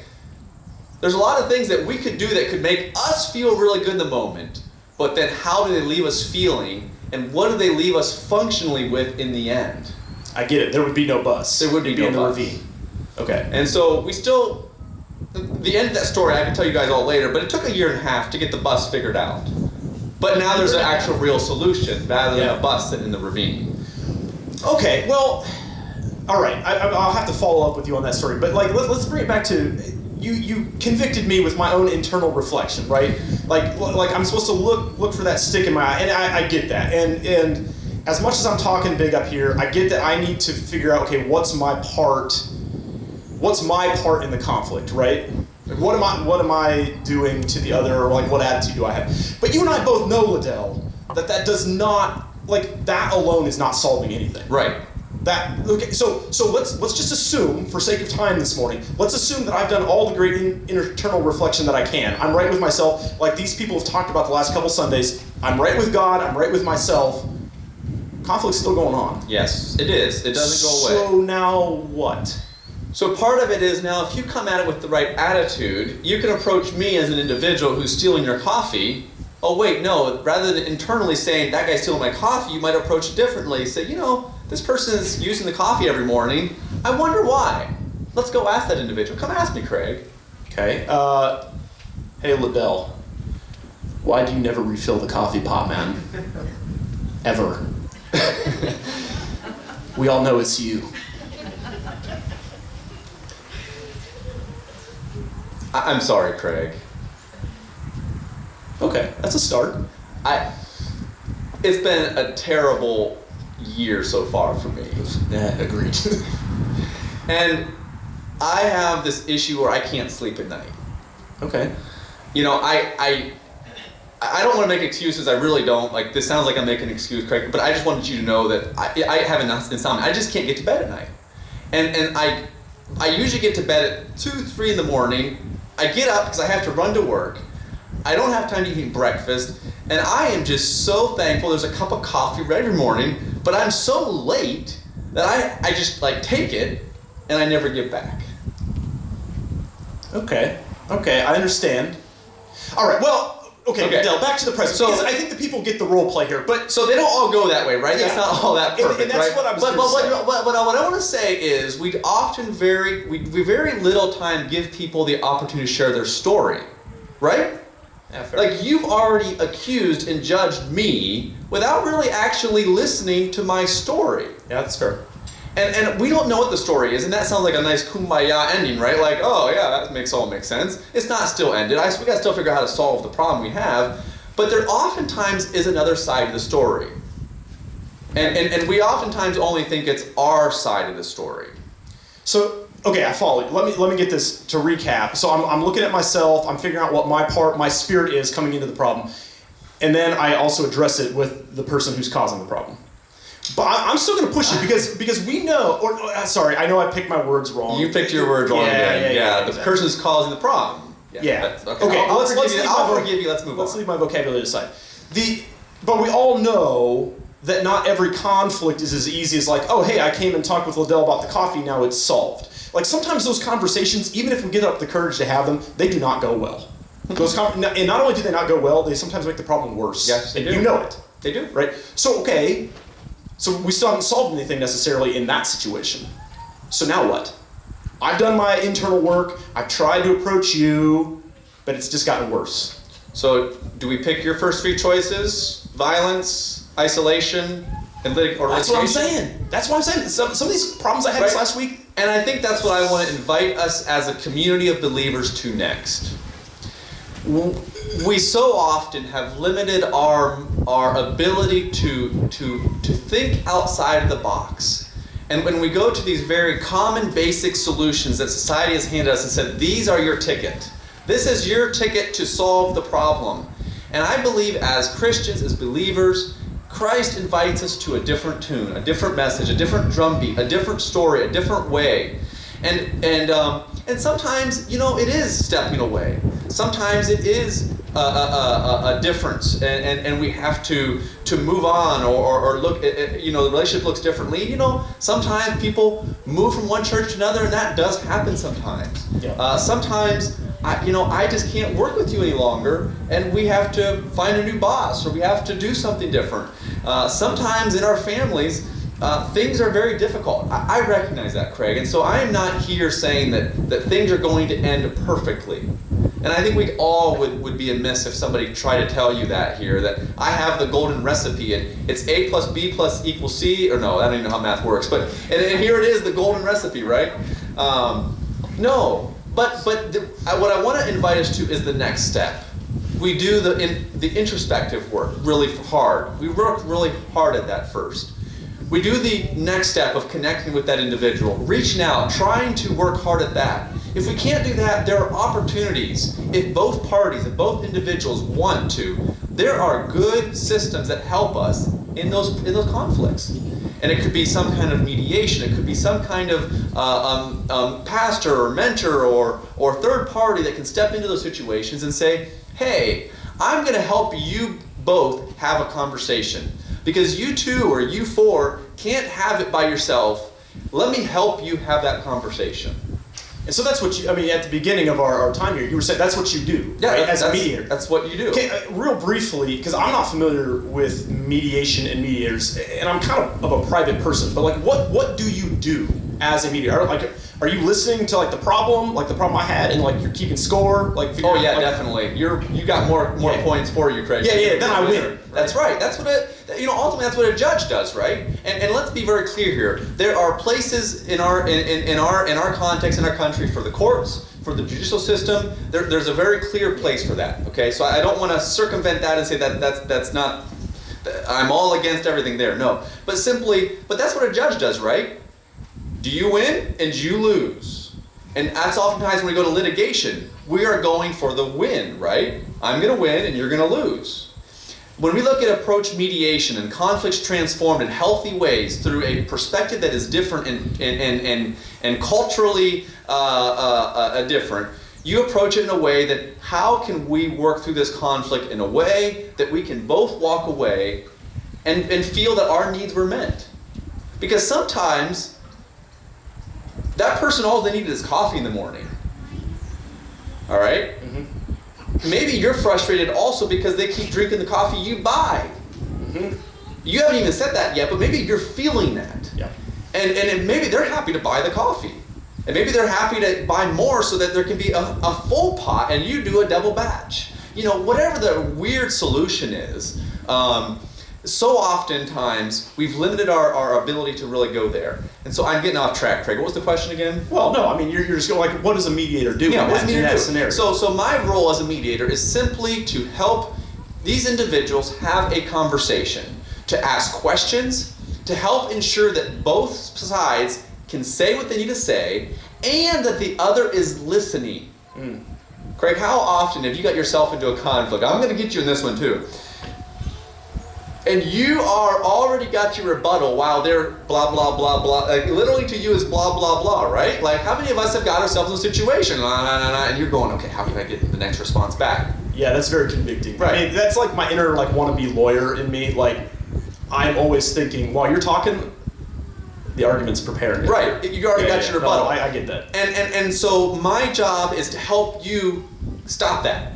There's a lot of things that we could do that could make us feel really good in the moment, but then how do they leave us feeling, and what do they leave us functionally with in the end? I get it. There would be no bus. There would be no in the bus. ravine. Okay, and so we still, the end of that story I can tell you guys all later, but it took 1.5 years to get the bus figured out. But now there's an actual real solution rather than a bus sitting in the ravine. Okay, well, all right. I'll have to follow up with you on that story, but like let's bring it back to you convicted me with my own internal reflection, right? Like I'm supposed to look for that stick in my eye, and I get that. And as much as I'm talking big up here, I get that I need to figure out, okay, what's my part in the conflict, right? Like, what am I doing to the other, or like what attitude do I have? But you and I both know, Liddell, that does not, like, that alone is not solving anything. Right. Okay, so let's just assume, for sake of time this morning, let's assume that I've done all the great internal reflection that I can. I'm right with myself, like these people have talked about the last couple Sundays. I'm right with God, I'm right with myself. Conflict's still going on. Yes, it is. It doesn't go away. So now what? So part of it is now if you come at it with the right attitude, you can approach me as an individual who's stealing your coffee. Oh wait, no, rather than internally saying, that guy's stealing my coffee, you might approach it differently. Say, this person is using the coffee every morning. I wonder why. Let's go ask that individual. Come ask me, Craig. Okay. Hey, Liddell. Why do you never refill the coffee pot, man? Ever. We all know it's you. I'm sorry, Craig. Okay, that's a start. It's been a terrible year so far for me. Yeah, agreed. And I have this issue where I can't sleep at night. Okay. I don't want to make excuses. I really don't. Like, this sounds like I'm making an excuse, Craig, but I just wanted you to know that I have insomnia. I just can't get to bed at night. And I usually get to bed at 2, 3 in the morning. I get up because I have to run to work. I don't have time to eat breakfast. And I am just so thankful there's a cup of coffee every morning, but I'm so late that I just take it and I never give back. Okay, I understand. All right, well, okay. Dale, back to the present. So, because I think the people get the role play here, but so they don't all go that way, right? Yeah. That's not all that perfect, and that's right? what I was but what I want to say is we very little time give people the opportunity to share their story, right? Yeah, fair. Like, you've already accused and judged me without really actually listening to my story. Yeah, that's fair. And we don't know what the story is, and that sounds like a nice kumbaya ending, right? Like, oh yeah, that makes sense. It's not still ended. We gotta still figure out how to solve the problem we have. But there oftentimes is another side of the story. And we oftentimes only think it's our side of the story. So, okay, I follow you. Let me get this to recap. So I'm looking at myself, I'm figuring out what my spirit is coming into the problem. And then I also address it with the person who's causing the problem. But I'm still going to push it because we know, sorry, I know I picked my words wrong. You picked your words wrong again. Yeah, the exactly. person who's causing the problem. Yeah. Okay. I'll forgive you. Let's move on. Let's leave my vocabulary aside. But we all know that not every conflict is as easy as like, oh, hey, I came and talked with Liddell about the coffee, now it's solved. Like, sometimes those conversations, even if we get up the courage to have them, they do not go well. And not only do they not go well, they sometimes make the problem worse. Yes, they do. You know it. They do. Right? So, okay, so we still haven't solved anything necessarily in that situation. So now what? I've done my internal work, I've tried to approach you, but it's just gotten worse. So, do we pick your first 3 choices? Violence, isolation, and litigation? That's what I'm saying. That's what I'm saying. Some of these problems I had this last week. And I think that's what I want to invite us as a community of believers to next. We so often have limited our ability to think outside of the box. And when we go to these very common basic solutions that society has handed us and said, these are your ticket. This is your ticket to solve the problem. And I believe as Christians, as believers, Christ invites us to a different tune, a different message, a different drumbeat, a different story, a different way. And sometimes, it is stepping away. Sometimes it is a difference, and we have to move on or look. The relationship looks differently. Sometimes people move from one church to another, and that does happen sometimes. Yeah. Sometimes I just can't work with you any longer, and we have to find a new boss, or we have to do something different. Sometimes in our families, things are very difficult. I recognize that, Craig. And so I am not here saying that things are going to end perfectly. And I think we all would be amiss if somebody tried to tell you that here, that I have the golden recipe and it's A plus B plus equals C, or no, I don't even know how math works, but and here it is, the golden recipe, right? No, but what I want to invite us to is the next step. We do the introspective work really hard. We work really hard at that first. We do the next step of connecting with that individual, reaching out, trying to work hard at that. If we can't do that, there are opportunities. If both parties, if both individuals want to, there are good systems that help us in those conflicts. And it could be some kind of mediation. It could be some kind of pastor or mentor or third party that can step into those situations and say, hey, I'm going to help you both have a conversation. Because you two or you four can't have it by yourself. Let me help you have that conversation. And so that's what at the beginning of our time here, you were saying that's what you do, yeah, right? As a mediator. That's what you do. Okay, real briefly, because I'm not familiar with mediation and mediators, and I'm kind of a private person, but like, what do you do as a mediator? Are you listening to the problem I had, and you're keeping score? Oh yeah, definitely. You got more points for you, Craig. Yeah, then I win. That's right. That's what ultimately that's what a judge does, right? And let's be very clear here. There are places in our context in our country for the courts, for the judicial system. There's a very clear place for that. Okay, so I don't want to circumvent that and say that's not. I'm all against everything there. No, but that's what a judge does, right? Do you win and do you lose? And that's oftentimes when we go to litigation, we are going for the win, right? I'm going to win and you're going to lose. When we look at approach mediation and conflicts transformed in healthy ways through a perspective that is different and culturally different, you approach it in a way that how can we work through this conflict in a way that we can both walk away and feel that our needs were met. Because sometimes that person, all they needed is coffee in the morning. All right? Mm-hmm. Maybe you're frustrated also because they keep drinking the coffee you buy. Mm-hmm. You haven't even said that yet, but maybe you're feeling that. Yeah. And maybe they're happy to buy the coffee. And maybe they're happy to buy more so that there can be a full pot and you do a double batch. Whatever the weird solution is, so oftentimes we've limited our ability to really go there. And so I'm getting off track, Craig. What was the question again? Well, no, you're just going what does a mediator do in that scenario? So my role as a mediator is simply to help these individuals have a conversation, to ask questions, to help ensure that both sides can say what they need to say, and that the other is listening. Craig, how often have you got yourself into a conflict? I'm going to get you in this one too. And you are already got your rebuttal while they're blah, blah, blah, blah. Literally to you is blah, blah, blah, right? How many of us have got ourselves in a situation, and you're going, okay, how can I get the next response back? Yeah, that's very convicting. Right. That's my inner wannabe lawyer in me. I'm always thinking, while you're talking, the argument's prepared. Right, you already got your rebuttal. No, I get that. And so my job is to help you stop that.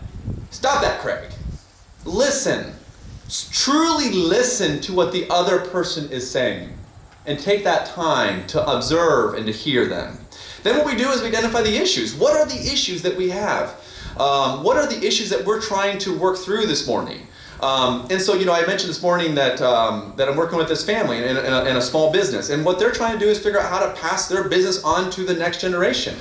Stop that, Craig. Listen. Truly listen to what the other person is saying and take that time to observe and to hear them. Then what we do is we identify the issues. What are the issues that we have? What are the issues that we're trying to work through this morning? And so, I mentioned this morning that I'm working with this family in a small business, and what they're trying to do is figure out how to pass their business on to the next generation.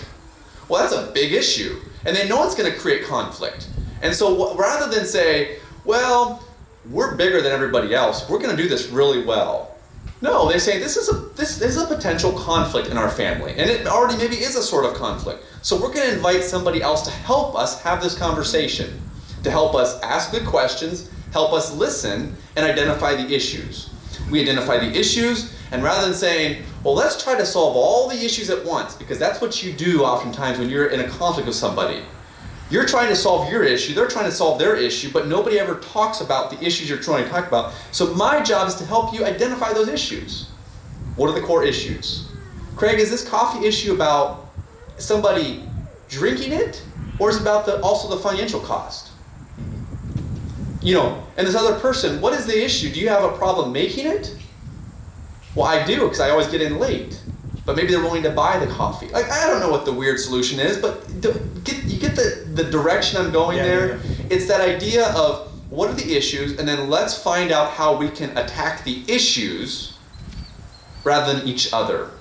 Well, that's a big issue, and they know it's going to create conflict. And so rather than say, well, we're bigger than everybody else, we're going to do this really well. No, they say this is a potential conflict in our family, and it already maybe is a sort of conflict. So we're going to invite somebody else to help us have this conversation, to help us ask good questions, help us listen, and identify the issues. We identify the issues, and rather than saying, well, let's try to solve all the issues at once, because that's what you do oftentimes when you're in a conflict with somebody. You're trying to solve your issue, they're trying to solve their issue, but nobody ever talks about the issues you're trying to talk about. So my job is to help you identify those issues. What are the core issues? Craig, is this coffee issue about somebody drinking it, or is it about also the financial cost? And this other person, what is the issue? Do you have a problem making it? Well, I do, because I always get in late. But maybe they're willing to buy the coffee. Like, I don't know what the weird solution is, but you get the direction I'm going there? Yeah. It's that idea of what are the issues, and then let's find out how we can attack the issues rather than each other.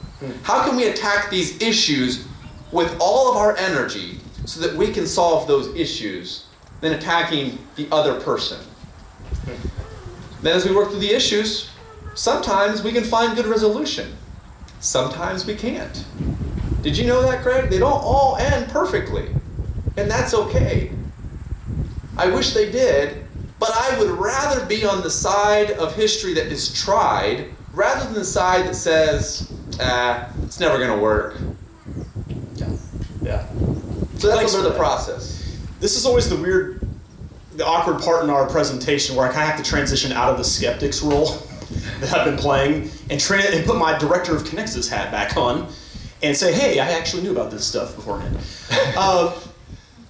How can we attack these issues with all of our energy so that we can solve those issues than attacking the other person? Then as we work through the issues, sometimes we can find good resolution. Sometimes we can't. Did you know that, Craig? They don't all end perfectly. And that's okay. I wish they did, but I would rather be on the side of history that is tried rather than the side that says, it's never going to work. Yeah. So that's Thanks a bit of for the that. process. This is always the awkward part in our presentation where I kind of have to transition out of the skeptics role that I've been playing and put my director of Connexus hat back on and say, hey, I actually knew about this stuff beforehand.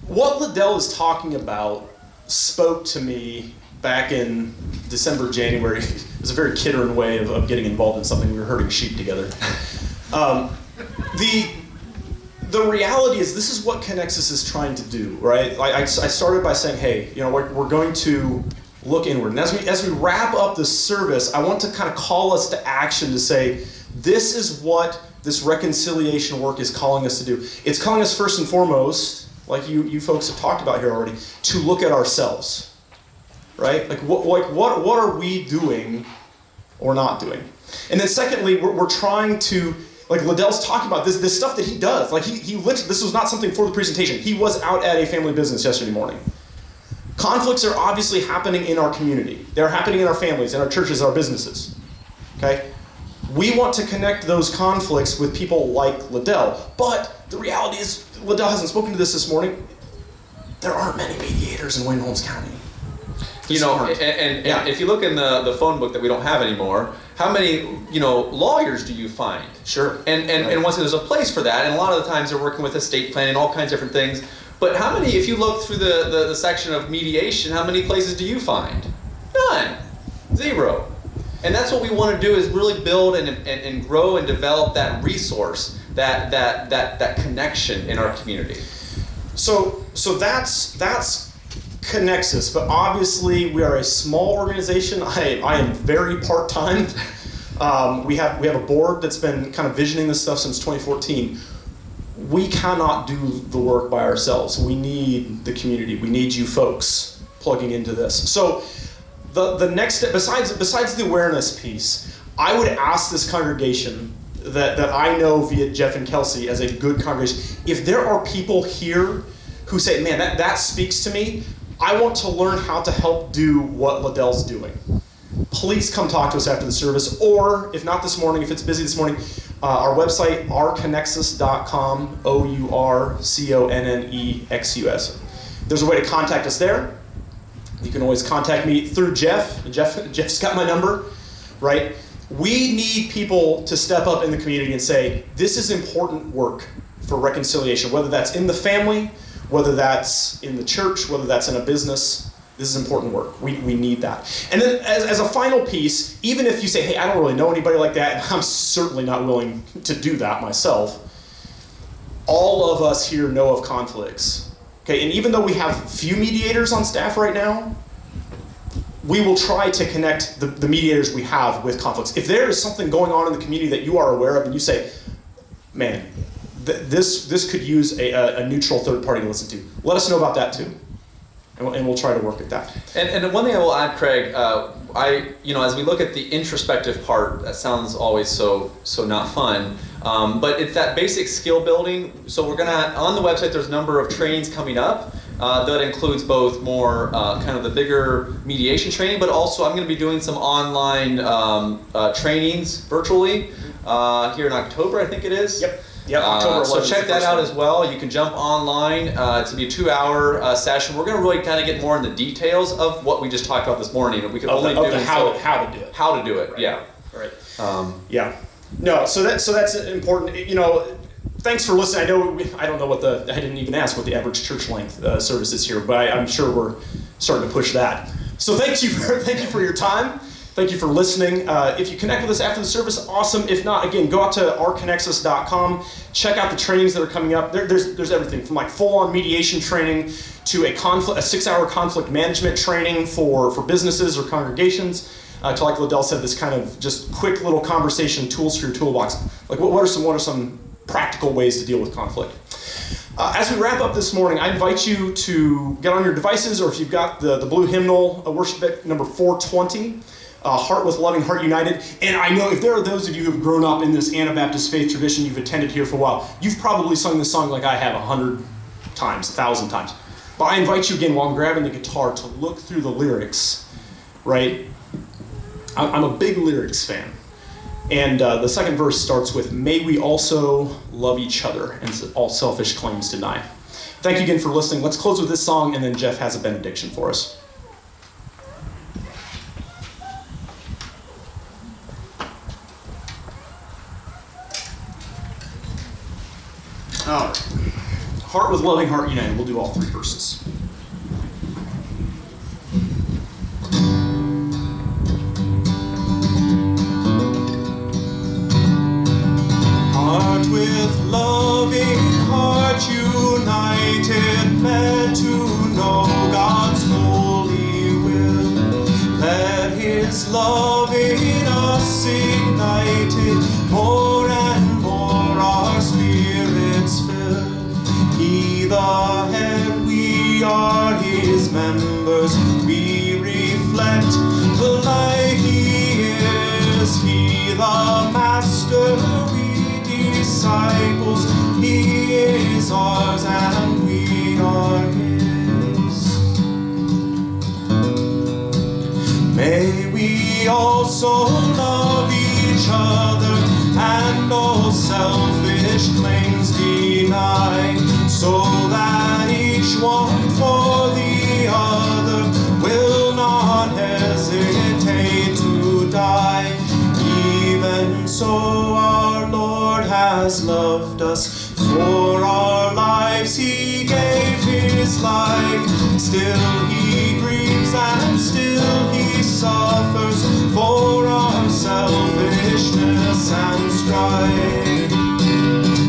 What Liddell is talking about spoke to me back in December, January. It was a very Kidron way of getting involved in something. We were herding sheep together. The reality is this is what Connexus is trying to do, right? I started by saying, hey, we're going to look inward. And as we wrap up this service, I want to kind of call us to action to say, this is what this reconciliation work is calling us to do. It's calling us first and foremost, like you folks have talked about here already, to look at ourselves, right? Like what are we doing or not doing? And then secondly, we're trying to, like Liddell's talking about this stuff that he does. Like he literally, this was not something for the presentation. He was out at a family business yesterday morning. Conflicts are obviously happening in our community. They're happening in our families, in our churches, our businesses. Okay? We want to connect those conflicts with people like Liddell. But the reality is, Liddell hasn't spoken to this morning. There aren't many mediators in Wayne Holmes County. And if you look in the phone book that we don't have anymore, how many lawyers do you find? Sure. And once there's a place for that, and a lot of the times they're working with estate planning, all kinds of different things. But how many, if you look through the section of mediation, how many places do you find? None. Zero. And that's what we want to do, is really build and grow and develop that resource, that connection in our community. So that's Connexus, but obviously we are a small organization. I am very part-time. We have a board that's been kind of visioning this stuff since 2014. We cannot do the work by ourselves. We need the community. We need you folks plugging into this. So the next step, besides the awareness piece, I would ask this congregation that I know via Jeff and Kelsey as a good congregation, if there are people here who say, man, that speaks to me, I want to learn how to help do what Liddell's doing. Please come talk to us after the service, or if not this morning, if it's busy this morning, our website, ourconnexus.com, OURCONNEXUS. There's a way to contact us there. You can always contact me through Jeff. Jeff's got my number, right? We need people to step up in the community and say, this is important work for reconciliation, whether that's in the family, whether that's in the church, whether that's in a business. This is important work. We need that. And then as a final piece, even if you say, hey, I don't really know anybody like that, and I'm certainly not willing to do that myself, all of us here know of conflicts. Okay, and even though we have few mediators on staff right now, we will try to connect the mediators we have with conflicts. If there is something going on in the community that you are aware of and you say, man, this could use a neutral third party to listen to, let us know about that too. And we'll try to work at that. And one thing I will add, Craig, as we look at the introspective part, that sounds always so not fun, but it's that basic skill building. So we're gonna, on the website, there's a number of trainings coming up that includes both more kind of the bigger mediation training, but also I'm gonna be doing some online trainings virtually here in October, I think it is. Yep. Yeah, October 11th. So check that out as well. You can jump online. It's going to be a 2-hour session. We're going to really kind of get more in the details of what we just talked about this morning. We could only do how to do it. How to do it, right. yeah. Right. Yeah. No, so that's important. Thanks for listening. I don't know I didn't even ask what the average church length service is here, but I'm sure we're starting to push that. So thank you for your time. Thank you for listening. If you connect with us after the service, awesome. If not, again, go out to ourconnexus.com. Check out the trainings that are coming up. There's everything from like full-on mediation training to a 6-hour conflict management training for businesses or congregations. To, like Liddell said, this kind of just quick little conversation tools for your toolbox. Like what are some practical ways to deal with conflict? As we wrap up this morning, I invite you to get on your devices, or if you've got the blue hymnal, worship book number 420, Heart with Loving Heart United. And I know if there are those of you who have grown up in this Anabaptist faith tradition, you've attended here for a while, you've probably sung this song like I have 100 times, 1,000 times. But I invite you again, while I'm grabbing the guitar, to look through the lyrics, right? I'm a big lyrics fan. And the second verse starts with, may we also love each other and all selfish claims deny. Thank you again for listening. Let's close with this song, and then Jeff has a benediction for us. All right. Heart with Loving Heart United. We'll do all 3 verses. Heart with loving heart united, led to know God's holy will. Let His love in us ignited, more and more our spirits fill. He the head, we are His members, we reflect the light He is. He the Master, disciples, He is ours and we are His. May we also love each other and all selfish claims deny, so that each one for the other will not hesitate to die. Even so, our Lord has loved us. For our lives He gave His life. Still He grieves and still He suffers for our selfishness and strife.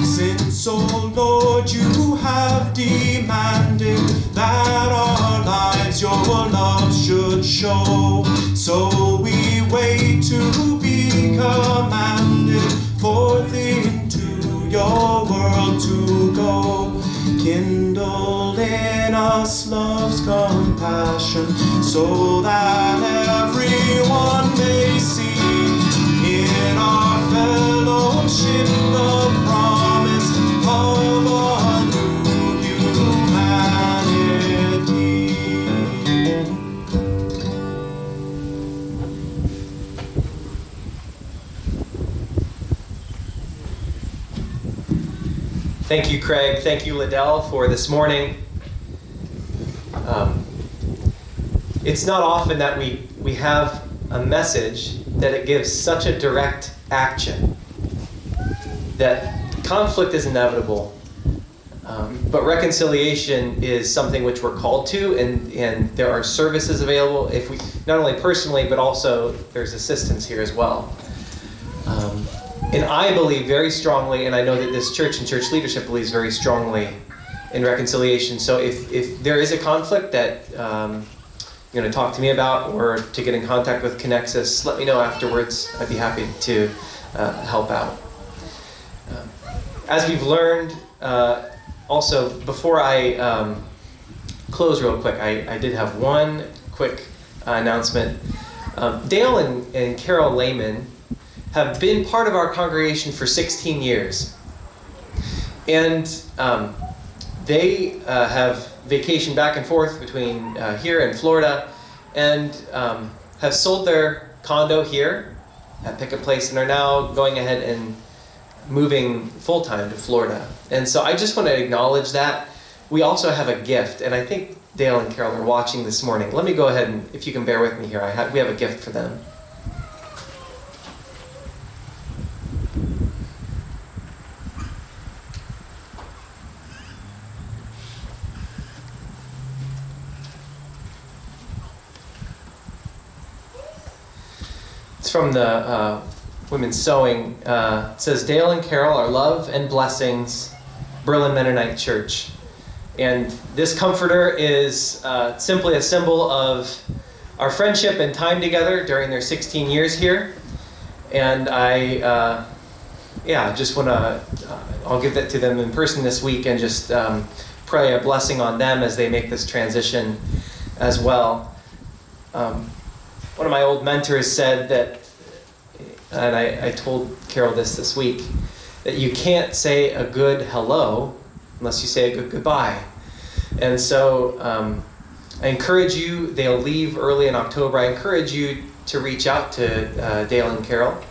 Since, O Lord, you have demanded that our lives your love should show, so we wait to be commanded forth into your world to go. Kindle in us love's compassion, so that everyone may see in our fellowship the promise of a new humanity. Thank you, Craig. Thank you, Liddell, for this morning. It's not often that we have a message that it gives such a direct action, that conflict is inevitable, but reconciliation is something which we're called to, and there are services available, if we not only personally, but also there's assistance here as well. And I believe very strongly, and I know that this church and church leadership believes very strongly in reconciliation. So if there is a conflict that you're going to talk to me about, or to get in contact with Connexus, let me know afterwards. I'd be happy to help out. As we've learned, also, before I close real quick, I did have one quick announcement. Dale and Carol Lehman have been part of our congregation for 16 years. And they have vacationed back and forth between here and Florida, and have sold their condo here at Pick a Place and are now going ahead and moving full-time to Florida. And so I just want to acknowledge that. We also have a gift, and I think Dale and Carol are watching this morning. Let me go ahead and, if you can bear with me here, we have a gift for them. It's from the Women's Sewing. It says, Dale and Carol are love and blessings, Berlin Mennonite Church. And this comforter is simply a symbol of our friendship and time together during their 16 years here. And I just want to, I'll give that to them in person this week and just pray a blessing on them as they make this transition as well. One of my old mentors said that, and I told Carol this week, that you can't say a good hello unless you say a good goodbye. And so I encourage you, they'll leave early in October, I encourage you to reach out to Dale and Carol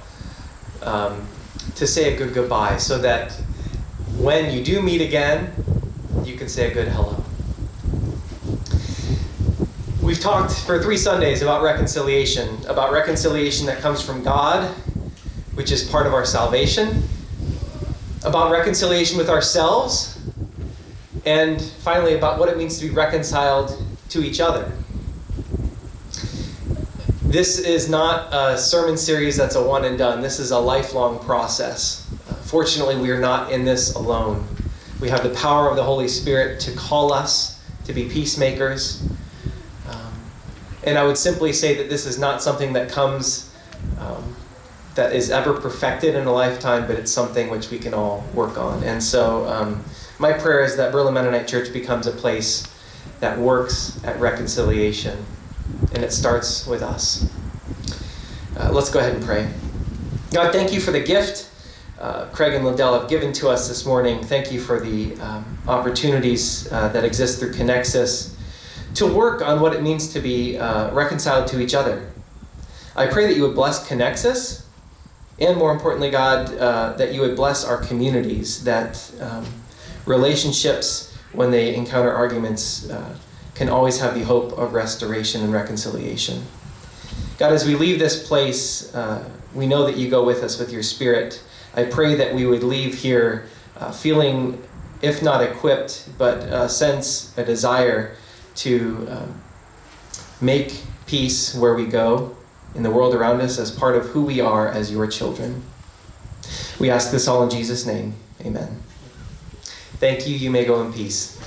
to say a good goodbye so that when you do meet again, you can say a good hello. We've talked for 3 Sundays about reconciliation that comes from God, which is part of our salvation, about reconciliation with ourselves, and finally about what it means to be reconciled to each other. This is not a sermon series that's a one and done. This is a lifelong process. Fortunately, we are not in this alone. We have the power of the Holy Spirit to call us to be peacemakers. And I would simply say that this is not something that comes, that is ever perfected in a lifetime, but it's something which we can all work on. And so my prayer is that Berlin Mennonite Church becomes a place that works at reconciliation, and it starts with us. Let's go ahead and pray. God, thank you for the gift Craig and Liddell have given to us this morning. Thank you for the opportunities that exist through Connexus to work on what it means to be reconciled to each other. I pray that you would bless Connexus, and more importantly, God, that you would bless our communities, that relationships, when they encounter arguments, can always have the hope of restoration and reconciliation. God, as we leave this place, we know that you go with us with your Spirit. I pray that we would leave here feeling, if not equipped, but a desire to make peace where we go in the world around us as part of who we are as your children. We ask this all in Jesus' name. Amen. Thank you. You may go in peace.